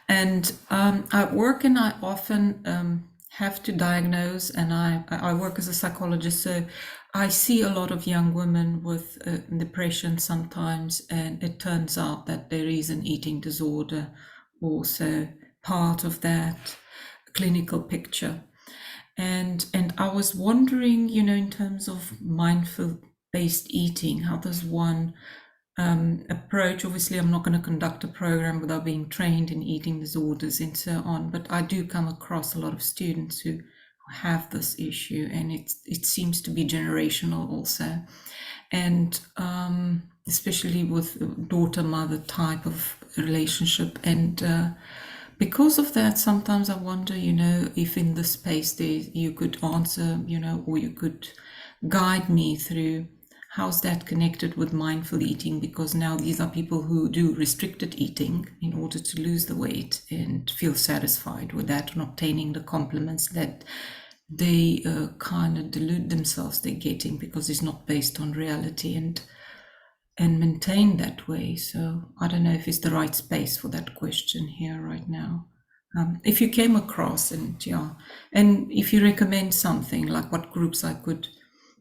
And I work, and I often have to diagnose, and I work as a psychologist, so I see a lot of young women with depression sometimes, and it turns out that there is an eating disorder also part of that clinical picture. And And I was wondering, you know, in terms of mindful-based eating, how does one approach? Obviously, I'm not going to conduct a program without being trained in eating disorders and so on, but I do come across a lot of students who have this issue, and it seems to be generational also, and especially with daughter-mother type of relationship. And because of that, sometimes I wonder, you know, if in the space there you could answer, you know, or you could guide me through how's that connected with mindful eating, because now these are people who do restricted eating in order to lose the weight and feel satisfied with that and obtaining the compliments that they kind of delude themselves they're getting, because it's not based on reality, and maintain that way. So I don't know if it's the right space for that question here right now. If you came across, and if you recommend something, like what groups I could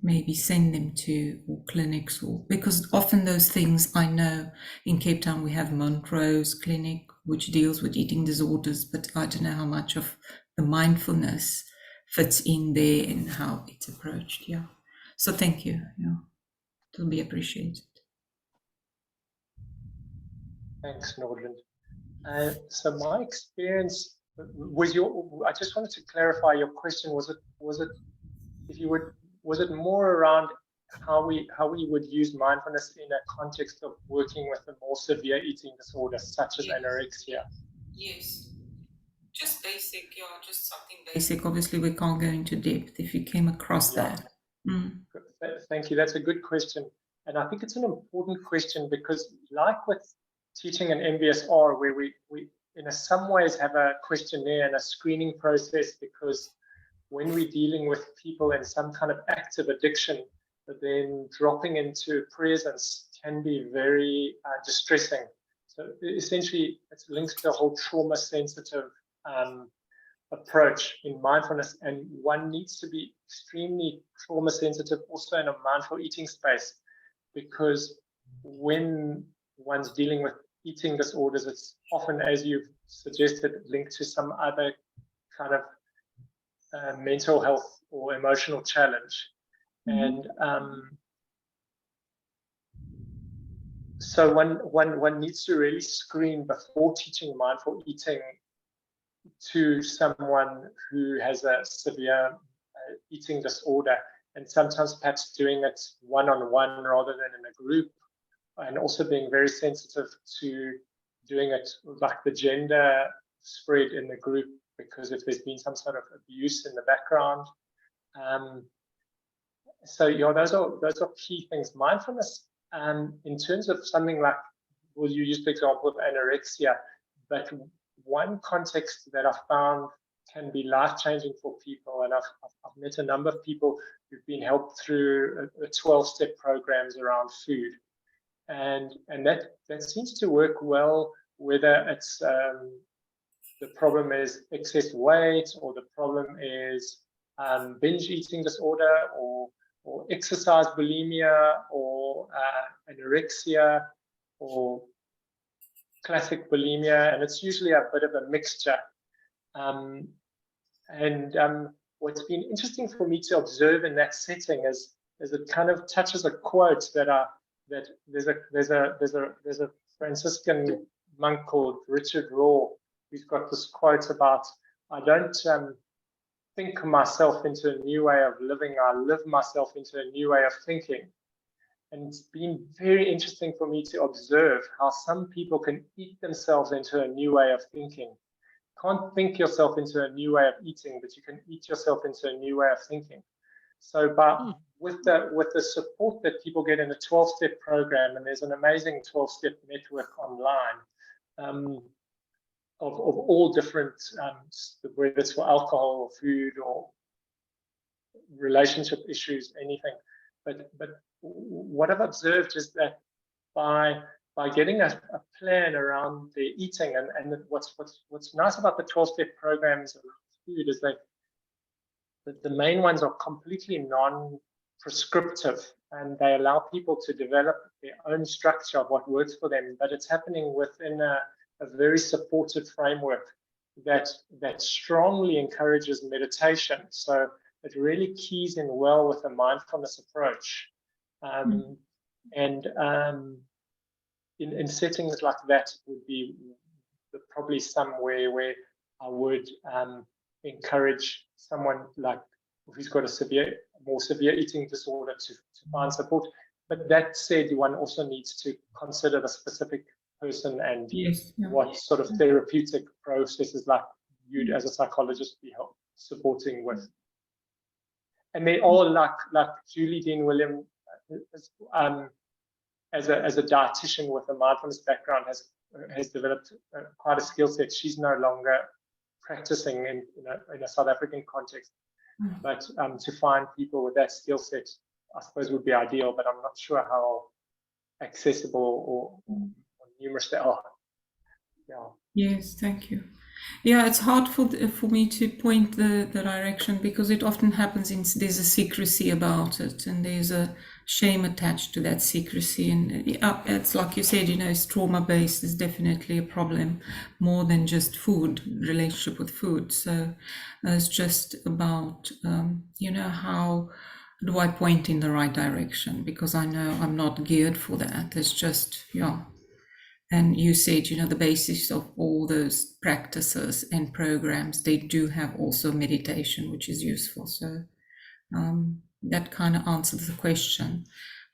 maybe send them to, or clinics, or because often those things, I know in Cape Town we have Montrose Clinic which deals with eating disorders, but I don't know how much of the mindfulness fits in there and how it's approached. So thank you. It'll be appreciated. Thanks, Nordland. So my experience was I just wanted to clarify your question. Was it more around how we would use mindfulness in a context of working with a more severe eating disorder such as anorexia? Yes. Just basic, just something basic. Obviously, we can't go into depth if you came across that. Thank you. That's a good question. And I think it's an important question because, like with teaching an MBSR, where we in some ways have a questionnaire and a screening process, because when we're dealing with people in some kind of active addiction, then dropping into presence can be very distressing. So essentially, it's linked to a whole trauma-sensitive approach in mindfulness, and one needs to be extremely trauma-sensitive also in a mindful eating space, because when one's dealing with eating disorders, it's often, as you've suggested, linked to some other kind of mental health or emotional challenge. And so one needs to really screen before teaching mindful eating to someone who has a severe eating disorder, and sometimes perhaps doing it one-on-one rather than in a group, and also being very sensitive to doing it like the gender spread in the group, because if there's been some sort of abuse in the background. So those are key things. Mindfulness, in terms of something like, well, you used the example of anorexia, but one context that I found can be life-changing for people, and I've met a number of people who've been helped through a 12-step programs around food, and that seems to work well, whether it's the problem is excess weight, or the problem is binge eating disorder, or exercise bulimia, or anorexia, or classic bulimia, and it's usually a bit of a mixture. What's been interesting for me to observe in that setting is it kind of touches a quote that there's a Franciscan monk called Richard Raw, who's got this quote about, I don't think myself into a new way of living, I live myself into a new way of thinking. And it's been very interesting for me to observe how some people can eat themselves into a new way of thinking. Can't think yourself into a new way of eating, but you can eat yourself into a new way of thinking. So with the support that people get in a 12-step program, and there's an amazing 12-step network online of all different, whether it's for alcohol or food or relationship issues, anything. But what I've observed is that by getting a plan around their eating, and what's nice about the 12-step programs around food is that the main ones are completely non-prescriptive, and they allow people to develop their own structure of what works for them, but it's happening within a very supportive framework that strongly encourages meditation. So it really keys in well with a mindfulness approach. And in settings like that would be probably somewhere where I would encourage someone like who's got a more severe eating disorder to find support. But that said, one also needs to consider the specific person and what sort of therapeutic processes like you'd as a psychologist be supporting with. And they all like Julie Dean William as a dietitian with a mindfulness background has developed quite a skill set. She's no longer practicing in a South African context, but to find people with that skill set, I suppose, would be ideal. But I'm not sure how accessible or numerous they are. Yeah. Yes, thank you. Yeah, it's hard for me to point the direction because it often happens there's a secrecy about it and there's a shame attached to that secrecy. And it's like you said, it's trauma-based is definitely a problem more than just food, relationship with food. So it's just about, how do I point in the right direction? Because I know I'm not geared for that. It's just, And you said, the basis of all those practices and programs, they do have also meditation, which is useful. So that kind of answers the question.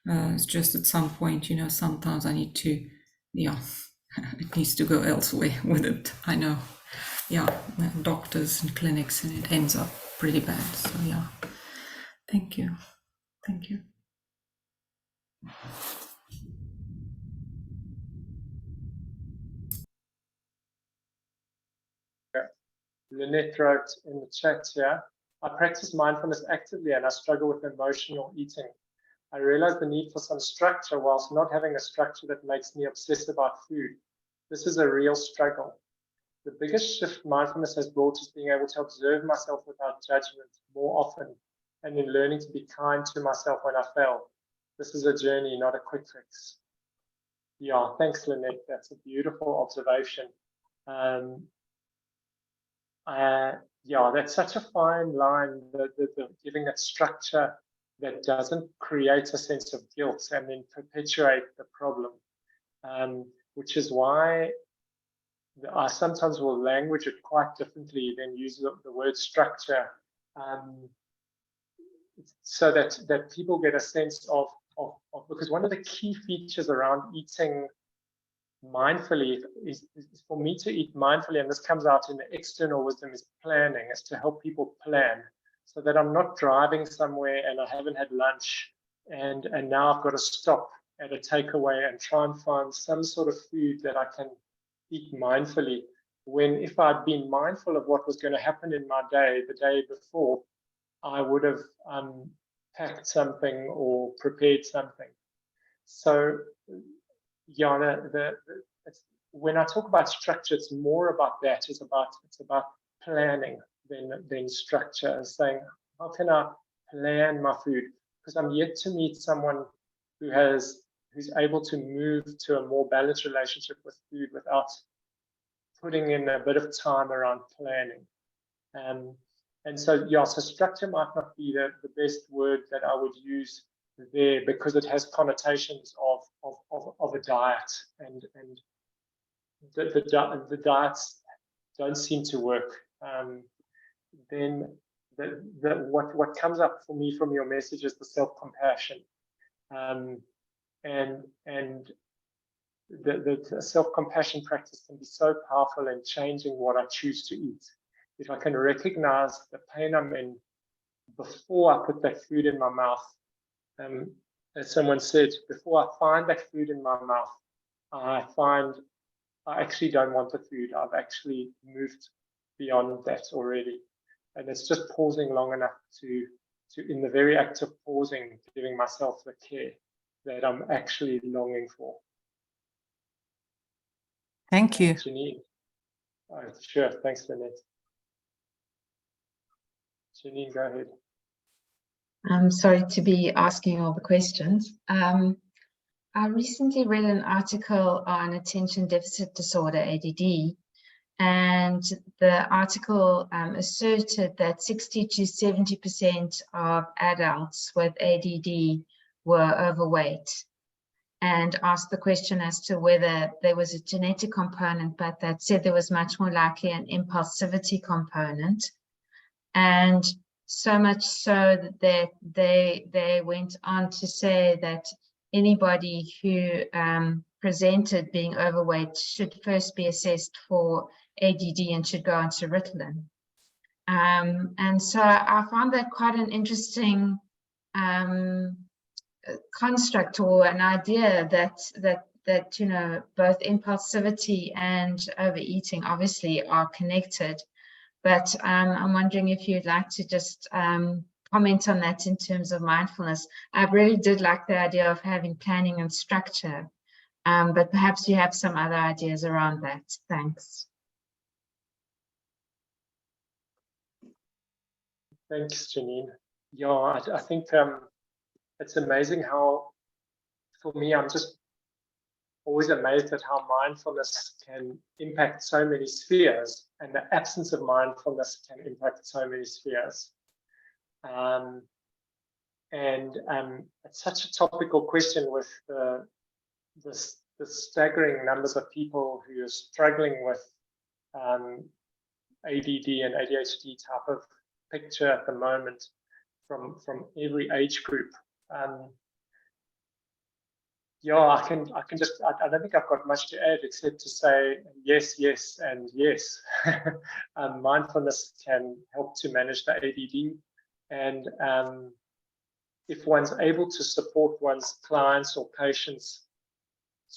It's just at some point, sometimes I need to, it needs to go elsewhere with it. I know, doctors and clinics, and it ends up pretty bad. So thank you. Thank you. Lynette wrote in the chat here, I practice mindfulness actively and I struggle with emotional eating. I realize the need for some structure whilst not having a structure that makes me obsess about food. This is a real struggle. The biggest shift mindfulness has brought is being able to observe myself without judgment more often and in learning to be kind to myself when I fail. This is a journey, not a quick fix. Yeah, thanks, Lynette. That's a beautiful observation. That's such a fine line, the giving that structure that doesn't create a sense of guilt and then perpetuate the problem, which is why I sometimes will language it quite differently than use the word structure, so that people get a sense of because one of the key features around eating mindfully is for me to eat mindfully, and this comes out in the external wisdom, is planning, is to help people plan so that I'm not driving somewhere and I haven't had lunch and now I've got to stop at a takeaway and try and find some sort of food that I can eat mindfully, when if I'd been mindful of what was going to happen in my day the day before, I would have packed something or prepared something. So when I talk about structure, it's more about that. It's about planning than structure. It's saying, how can I plan my food? Because I'm yet to meet someone who's able to move to a more balanced relationship with food without putting in a bit of time around planning. And so structure might not be the best word that I would use there, because it has connotations of a diet, and the diets don't seem to work. Then what comes up for me from your message is the self-compassion, and the self-compassion practice can be so powerful in changing what I choose to eat. If I can recognize the pain I'm in before I put that food in my mouth. As someone said, before I find that food in my mouth, I find I actually don't want the food. I've actually moved beyond that already. And it's just pausing long enough to in the very act of pausing, giving myself the care that I'm actually longing for. Thank you. Janine. Sure, thanks, Lynette. Janine, go ahead. I'm sorry to be asking all the questions. I recently read an article on attention deficit disorder, ADD, And the article asserted that 60 to 70% of adults with ADD were overweight, and asked the question as to whether there was a genetic component, but that said there was much more likely an impulsivity component. And so much so that they went on to say that anybody who presented being overweight should first be assessed for ADD and should go on to Ritalin. And so I found that quite an interesting construct, or an idea that you know, both impulsivity and overeating obviously are connected. But I'm wondering if you'd like to just comment on that in terms of mindfulness. I really did like the idea of having planning and structure, but perhaps you have some other ideas around that. Thanks. Thanks, Janine. Yeah, I think it's amazing how, for me, I'm just always amazed at how mindfulness can impact so many spheres, and the absence of mindfulness can impact so many spheres. It's such a topical question with the staggering numbers of people who are struggling with ADD and ADHD type of picture at the moment from every age group. Yeah, I don't think I've got much to add except to say yes, yes, and yes. Mindfulness can help to manage the ADD, and if one's able to support one's clients or patients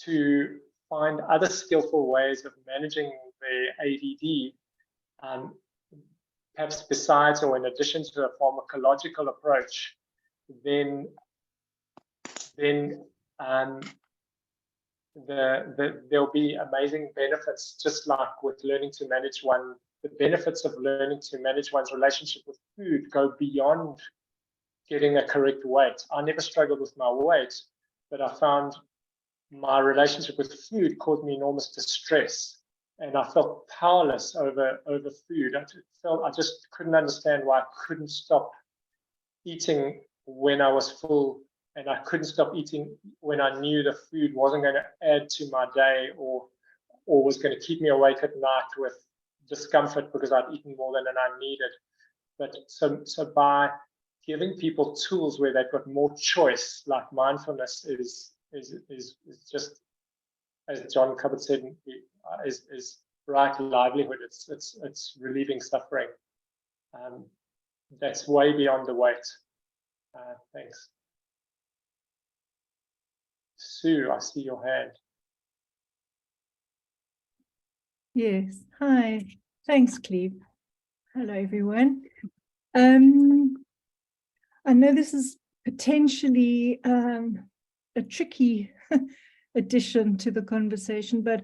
to find other skillful ways of managing their ADD, perhaps besides or in addition to a pharmacological approach, then there'll be amazing benefits, just like with learning to manage the benefits of learning to manage one's relationship with food go beyond getting a correct weight. I never struggled with my weight, but I found my relationship with food caused me enormous distress, and I felt powerless over food. I just couldn't understand why I couldn't stop eating when I was full, and I couldn't stop eating when I knew the food wasn't going to add to my day or was going to keep me awake at night with discomfort because I'd eaten more than I needed. But so by giving people tools where they've got more choice, like mindfulness is just, as John Cubbett said, is right livelihood. It's relieving suffering. That's way beyond the weight. Thanks. Sue, I see your hand. Yes. Hi. Thanks, Cleve. Hello, everyone. I know this is potentially a tricky addition to the conversation, but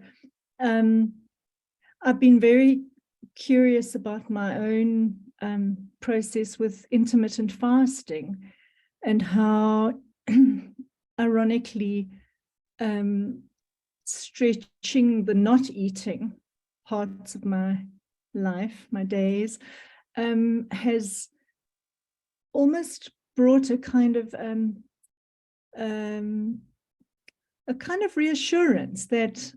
I've been very curious about my own process with intermittent fasting and how ironically stretching the not eating parts of my life, my days, has almost brought a kind of reassurance that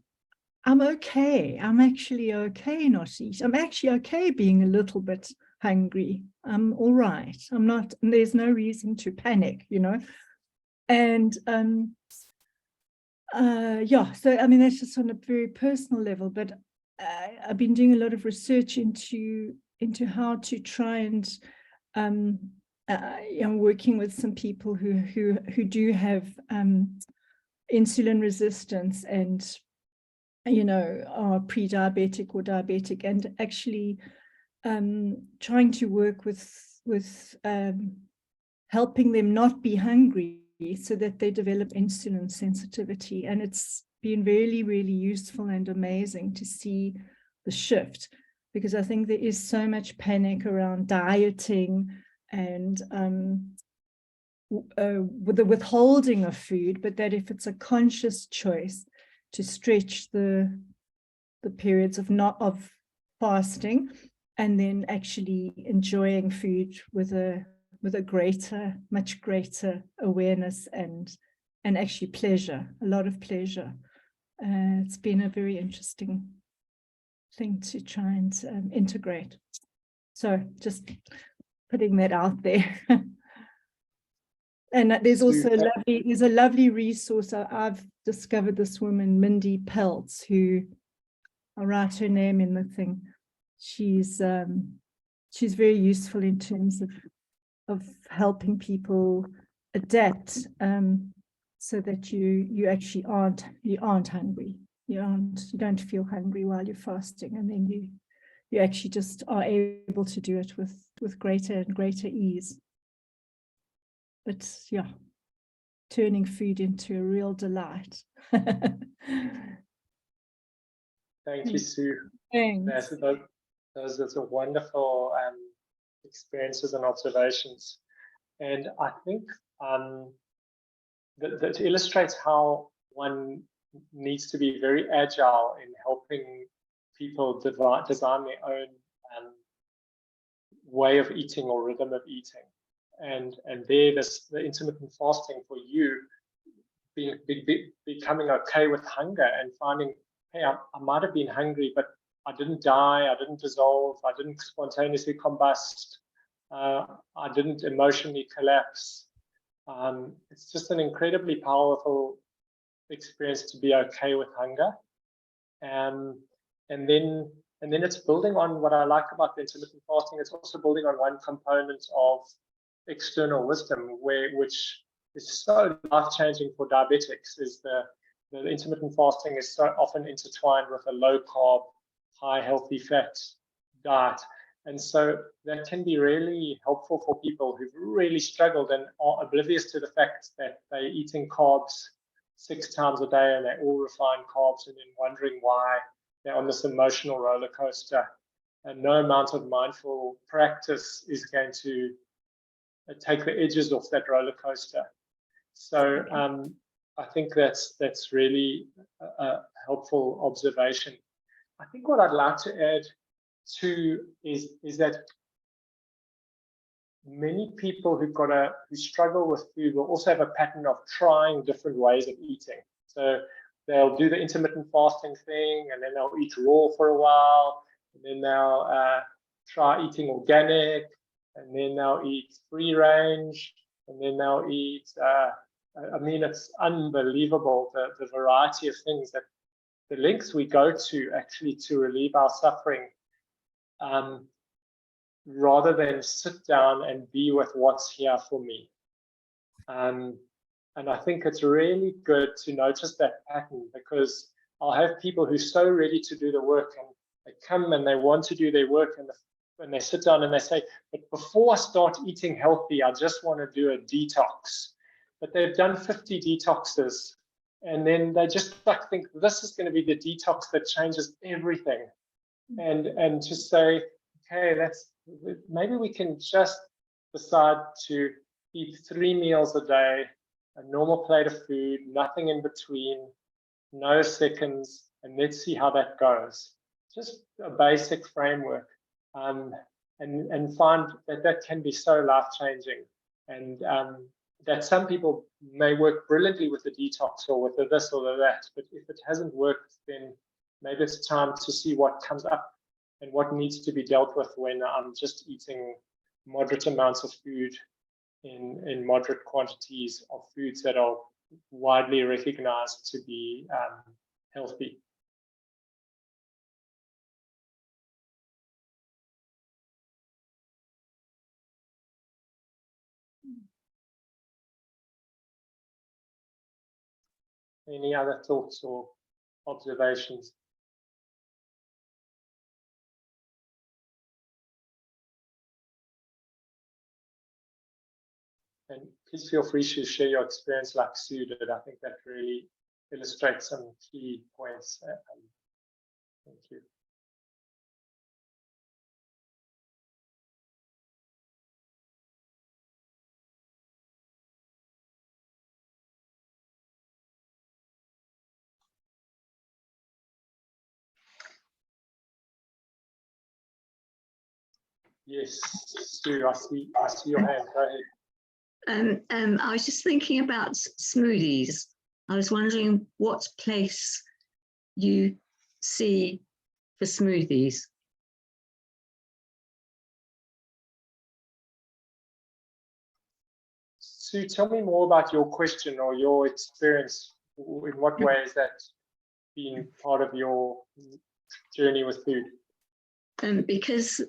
I'm okay. I'm actually okay not eat. I'm actually okay being a little bit hungry. I'm all right. I'm not, and there's no reason to panic, you know. And yeah, so I mean, that's just on a very personal level, but I've been doing a lot of research into how to try and I'm working with some people who do have insulin resistance and, you know, are pre-diabetic or diabetic, and actually trying to work with helping them not be hungry so that they develop insulin sensitivity. And it's been really, really useful and amazing to see the shift, because I think there is so much panic around dieting and with the withholding of food, but that if it's a conscious choice to stretch the periods of fasting, and then actually enjoying food with a much greater awareness and actually pleasure, a lot of pleasure. It's been a very interesting thing to try and integrate. So just putting that out there. And there's also a lovely resource. I've discovered this woman, Mindy Peltz, who, I'll write her name in the thing. She's very useful in terms of helping people adapt, so that you actually aren't hungry. You don't feel hungry while you're fasting, and then you actually just are able to do it with greater and greater ease. But yeah, turning food into a real delight. Thank you, Sue. Thanks. Those are wonderful experiences and observations. And I think that illustrates how one needs to be very agile in helping people design their own way of eating or rhythm of eating. And there, the intermittent fasting for you, becoming okay with hunger and finding, hey, I might have been hungry, but I didn't die, I didn't dissolve, I didn't spontaneously combust, I didn't emotionally collapse. It's just an incredibly powerful experience to be okay with hunger. And then it's building on what I like about the intermittent fasting. It's also building on one component of external wisdom, which is so life-changing for diabetics, is the intermittent fasting is so often intertwined with a low-carb, high healthy fat diet. And so that can be really helpful for people who've really struggled and are oblivious to the fact that they're eating carbs 6 times a day and they're all refined carbs, and then wondering why they're on this emotional roller coaster. And no amount of mindful practice is going to take the edges off that roller coaster. So I think that's really a helpful observation. I think what I'd like to add too is that many people who struggle with food will also have a pattern of trying different ways of eating. So they'll do the intermittent fasting thing, and then they'll eat raw for a while, and then they'll try eating organic, and then they'll eat free range, and then they'll eat, I mean, it's unbelievable the variety of things, that the lengths we go to actually to relieve our suffering, rather than sit down and be with what's here for me. And I think it's really good to notice that pattern, because I'll have people who are so ready to do the work, and they come and they want to do their work, and they sit down and they say, but before I start eating healthy, I just want to do a detox. But they've done 50 detoxes, and then they just think this is going to be the detox that changes everything. And to say, okay, maybe we can just decide to eat 3 meals a day, a normal plate of food, nothing in between, no seconds, and let's see how that goes. Just a basic framework, and find that can be so life-changing, and that some people may work brilliantly with the detox or with the this or the that, but if it hasn't worked, then maybe it's time to see what comes up and what needs to be dealt with when I'm just eating moderate amounts of food in moderate quantities of foods that are widely recognized to be healthy. Any other thoughts or observations? And please feel free to share your experience like Sue did. I think that really illustrates some key points. Thank you. Yes, Sue, I see your hand. Go ahead. I was just thinking about smoothies. I was wondering what place you see for smoothies. Sue, tell me more about your question or your experience. In what way has that been part of your journey with food? Because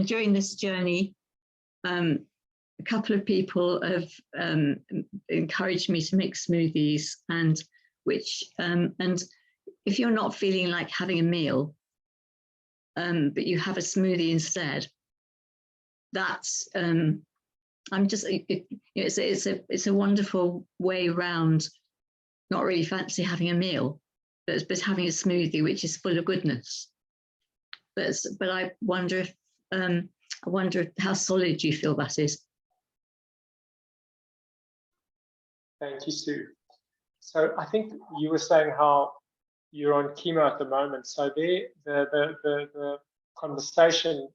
during this journey, a couple of people have encouraged me to make smoothies, and if you're not feeling like having a meal, but you have a smoothie instead, that's it's a wonderful way around not really fancy having a meal, but having a smoothie which is full of goodness. But I wonder how solid you feel that is. Thank you, Sue. So I think you were saying how you're on chemo at the moment. So the conversation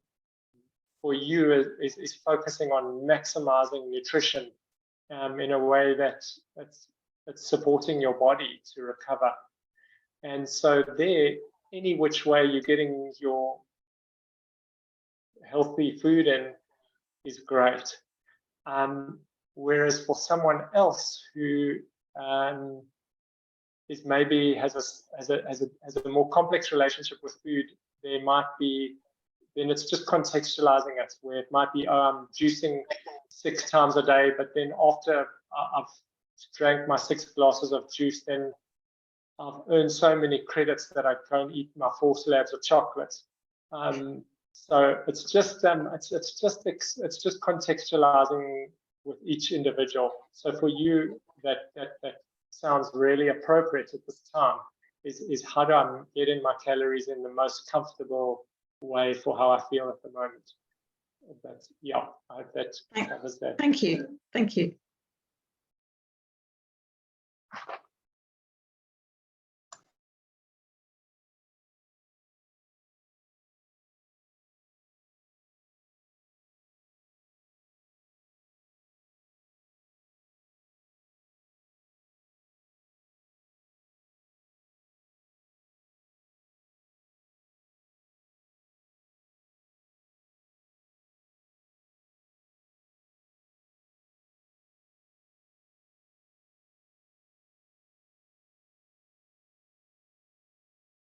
for you is focusing on maximizing nutrition in a way that's supporting your body to recover. And so there, any which way you're getting your healthy food in is great. Whereas for someone else who is maybe has a more complex relationship with food, there might be, then it's just contextualizing it, where it might be, oh, I'm juicing 6 times a day, but then after I've drank my 6 glasses of juice, then I've earned so many credits that I can't eat my 4 slabs of chocolate. So it's just contextualizing with each individual. So for you, that sounds really appropriate at this time. Is how do I get in my calories in the most comfortable way for how I feel at the moment? But yeah, I hope that covers that. Thank you. Thank you.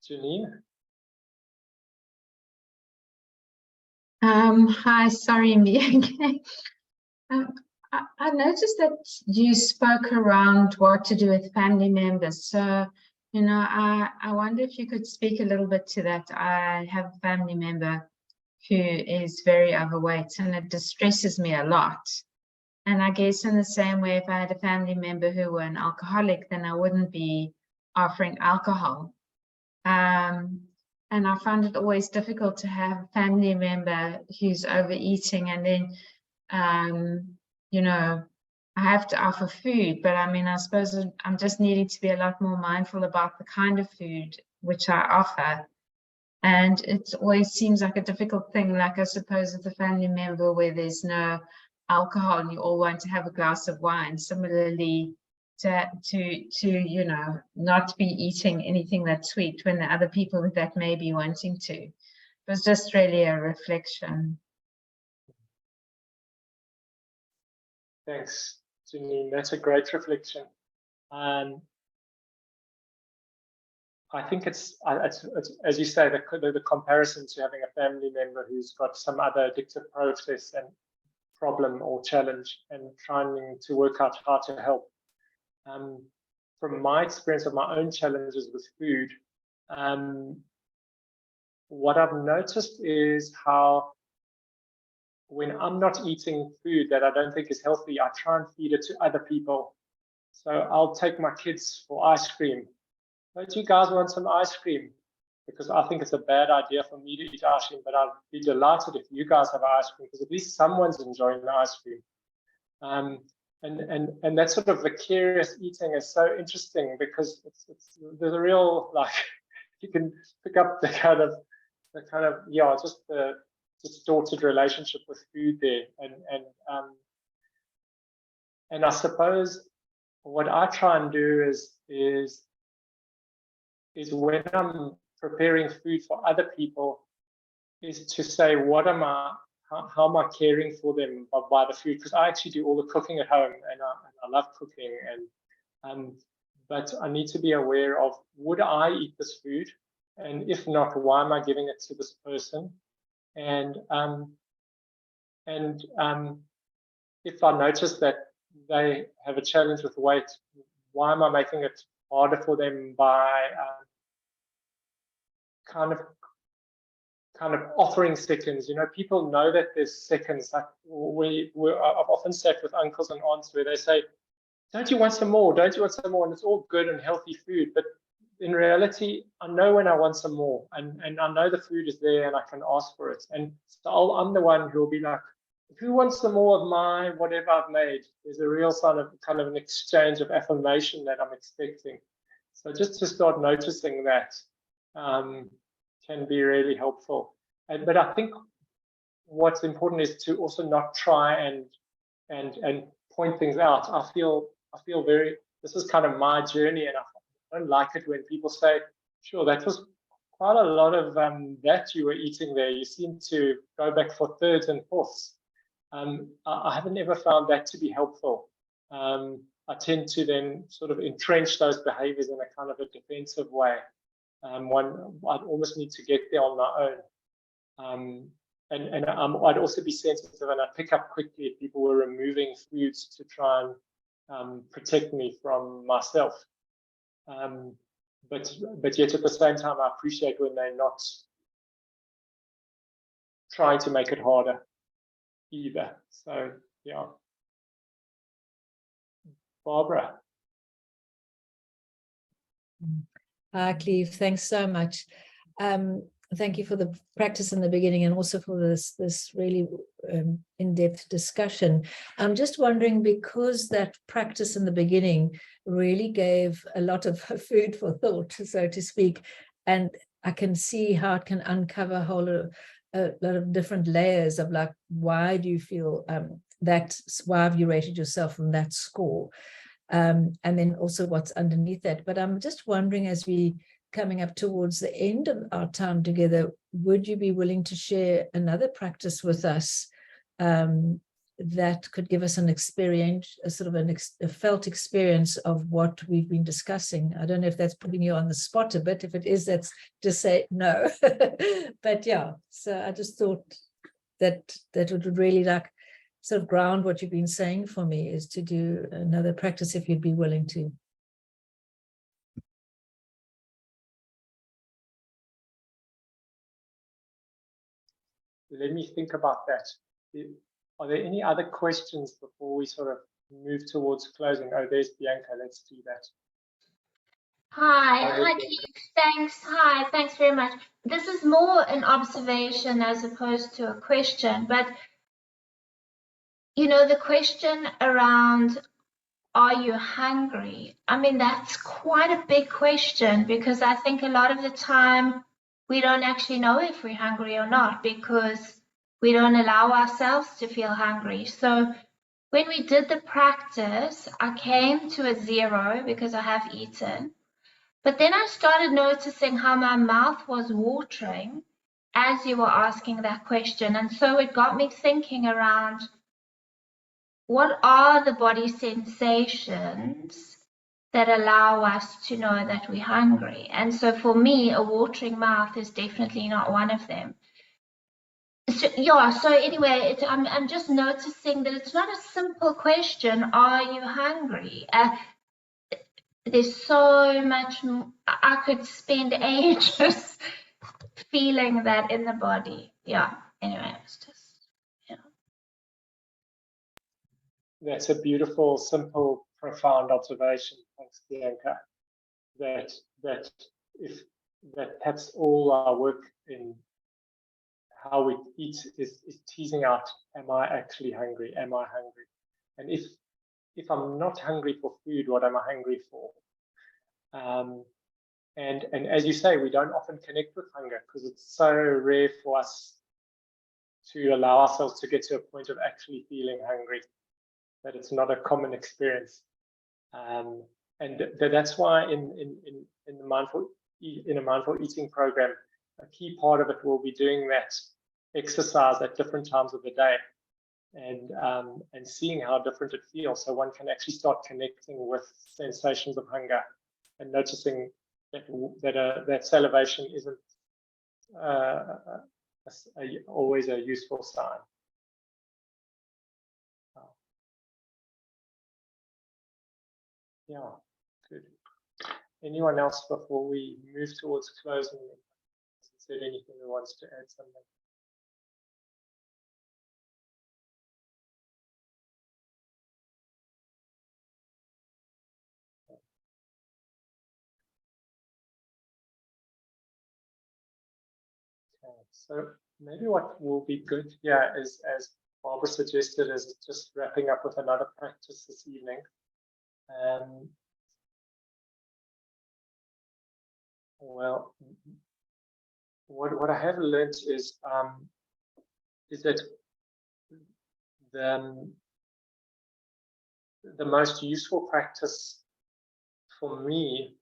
Janine? Hi, sorry, me again. I noticed that you spoke around what to do with family members. So, you know, I wonder if you could speak a little bit to that. I have a family member who is very overweight, and it distresses me a lot. And I guess in the same way, if I had a family member who were an alcoholic, then I wouldn't be offering alcohol. And I find it always difficult to have a family member who's overeating, and then, you know, I have to offer food. But I mean, I suppose I'm just needing to be a lot more mindful about the kind of food which I offer. And it always seems like a difficult thing, like I suppose with a family member where there's no alcohol and you all want to have a glass of wine. Similarly, to you know, not be eating anything that's sweet when the other people that may be wanting to. It was just really a reflection. Thanks, Janine. That's a great reflection. I think it's as you say, the comparison to having a family member who's got some other addictive process and problem or challenge, and trying to work out how to help. From my experience of my own challenges with food, what I've noticed is how when I'm not eating food that I don't think is healthy, I try and feed it to other people. So I'll take my kids for ice cream. Don't you guys want some ice cream? Because I think it's a bad idea for me to eat ice cream, but I'd be delighted if you guys have ice cream, because at least someone's enjoying the ice cream. And that sort of vicarious eating is so interesting, because there's a real, like, you can pick up the kind of distorted relationship with food there. And I suppose what I try and do is when I'm preparing food for other people, is to say, what am I, how am I caring for them by the food? Because I actually do all the cooking at home, and I love cooking, but I need to be aware of, would I eat this food? And if not, why am I giving it to this person? And if I notice that they have a challenge with weight, why am I making it harder for them by kind of offering seconds? You know, people know that there's seconds. Like I've often sat with uncles and aunts where they say, don't you want some more? Don't you want some more? And it's all good and healthy food. But in reality, I know when I want some more, and I know the food is there and I can ask for it. And so I'm the one who will be like, who wants some more of my whatever I've made? There's a real sign of kind of an exchange of affirmation that I'm expecting. So just to start noticing that can be really helpful. But I think what's important is to also not try and point things out. I feel very, this is kind of my journey, and I don't like it when people say, sure, that was quite a lot of that you were eating there. You seem to go back for thirds and fourths. I haven't ever found that to be helpful. I tend to then sort of entrench those behaviors in a kind of a defensive way. I'd almost need to get there on my own. I'd also be sensitive, and I'd pick up quickly if people were removing foods to try and protect me from myself. But yet at the same time, I appreciate when they're not trying to make it harder either. So yeah. Barbara. Hi, Cleve. Thanks so much. Thank you for the practice in the beginning, and also for this really in-depth discussion. I'm just wondering, because that practice in the beginning really gave a lot of food for thought, so to speak, and I can see how it can uncover a lot of different layers of, like, why do you feel why have you rated yourself from that score? And then also what's underneath that. But I'm just wondering, as we coming up towards the end of our time together, would you be willing to share another practice with us that could give us an experience, a sort of a felt experience of what we've been discussing? I don't know if that's putting you on the spot a bit. If it is, that's just say no. But yeah, so I just thought that would really, like, sort of ground what you've been saying for me, is to do another practice, if you'd be willing to. Let me think about that. Are there any other questions before we sort of move towards closing? Oh, there's Bianca. Let's do that. Hi, Keith. Thanks. Hi, thanks very much. This is more an observation as opposed to a question, but you know, the question around, are you hungry? I mean, that's quite a big question, because I think a lot of the time we don't actually know if we're hungry or not, because we don't allow ourselves to feel hungry. So when we did the practice, I came to a 0 because I have eaten. But then I started noticing how my mouth was watering as you were asking that question. And so it got me thinking around, what are the body sensations that allow us to know that we're hungry? And so for me, a watering mouth is definitely not one of them. So, yeah, so anyway, I'm just noticing that it's not a simple question, are you hungry? There's so much, I could spend ages feeling that in the body. Yeah, anyway, it's just, yeah. That's a beautiful, simple, profound observation. Thanks, Bianca. That perhaps all our work in how we eat is teasing out, am I actually hungry? Am I hungry? And if I'm not hungry for food, what am I hungry for? And as you say, we don't often connect with hunger because it's so rare for us to allow ourselves to get to a point of actually feeling hungry, that it's not a common experience. And that's why in a mindful eating program, a key part of it will be doing that exercise at different times of the day, and seeing how different it feels, so one can actually start connecting with sensations of hunger and noticing that salivation isn't always a useful sign. Yeah, good. Anyone else before we move towards closing? Has said anything who wants to add something? Okay, so maybe what will be good here is, as Barbara suggested, is just wrapping up with another practice this evening. Well, what I have learned is that the most useful practice for me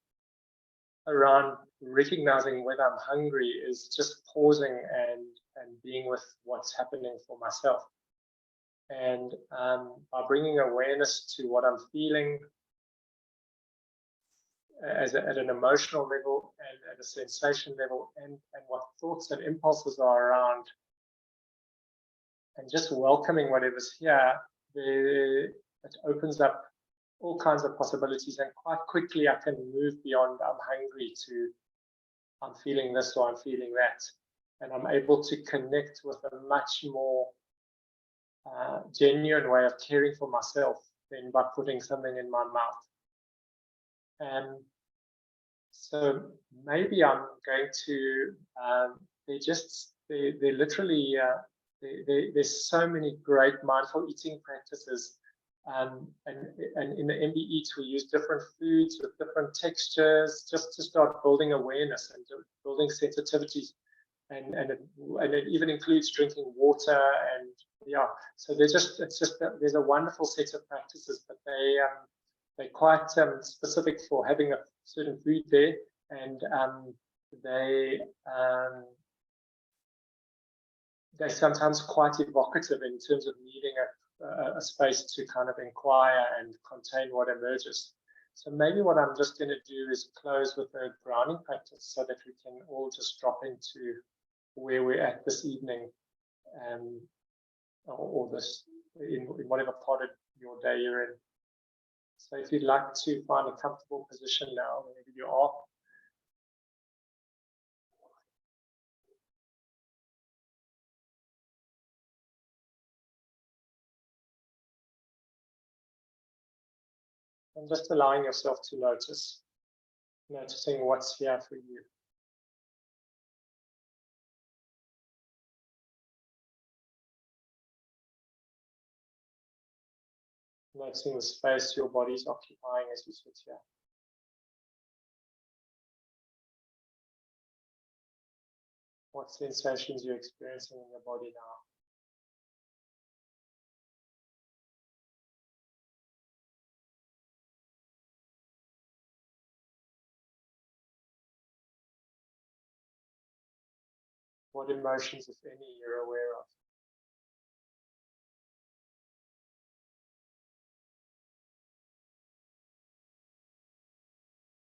around recognizing whether I'm hungry is just pausing and being with what's happening for myself. And by bringing awareness to what I'm feeling at an emotional level and at a sensation level, and what thoughts and impulses are around, and just welcoming whatever's here, it opens up all kinds of possibilities, and quite quickly I can move beyond I'm hungry to I'm feeling this or I'm feeling that, and I'm able to connect with a much more genuine way of caring for myself than by putting something in my mouth. And so maybe I'm going to there's so many great mindful eating practices. And in the MB Eats, we use different foods with different textures just to start building awareness and building sensitivities. And it even includes drinking water, and yeah. So there's a wonderful set of practices, but they're quite specific for having a certain food there, and they're sometimes quite evocative in terms of needing a space to kind of inquire and contain what emerges. So maybe what I'm just going to do is close with a grounding practice so that we can all just drop into where we're at this evening, or this in whatever part of your day you're in. So if you'd like to find a comfortable position now, wherever you are. And just allowing yourself to noticing what's here for you. Noticing the space your body's occupying as you sit here. What sensations you're experiencing in your body now. What emotions, if any, you're aware of.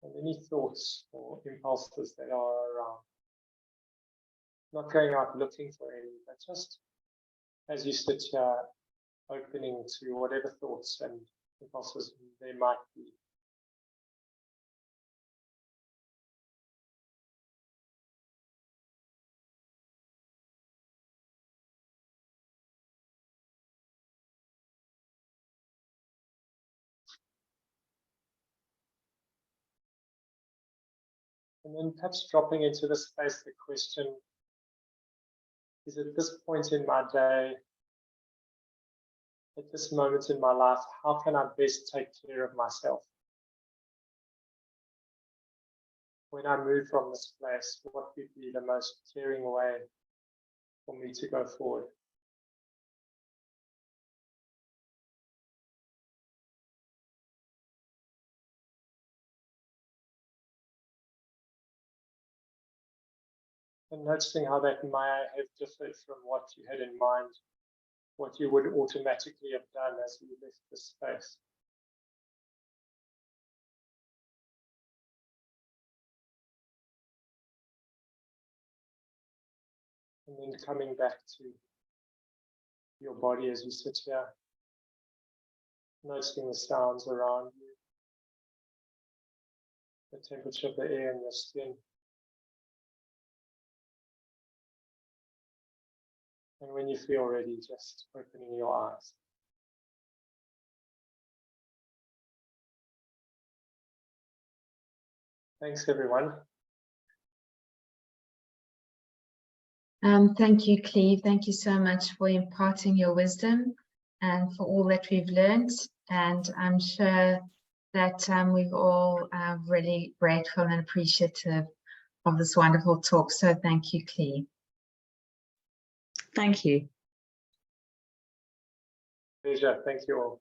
And any thoughts or impulses that are around. Not going out looking for any, but just as you sit here, opening to whatever thoughts and impulses there might be. And then perhaps dropping into the space the question is, at this point in my day, at this moment in my life, how can I best take care of myself? When I move from this place, what would be the most caring way for me to go forward? And noticing how that may have differed from what you had in mind, what you would automatically have done as you left the space. And then coming back to your body as you sit here, noticing the sounds around you, the temperature of the air in your skin. And when you feel ready, just opening your eyes. Thanks, everyone. Thank you, Cleve. Thank you so much for imparting your wisdom and for all that we've learned. And I'm sure that we're all really grateful and appreciative of this wonderful talk. So thank you, Cleve. Thank you. Pleasure. Thank you all.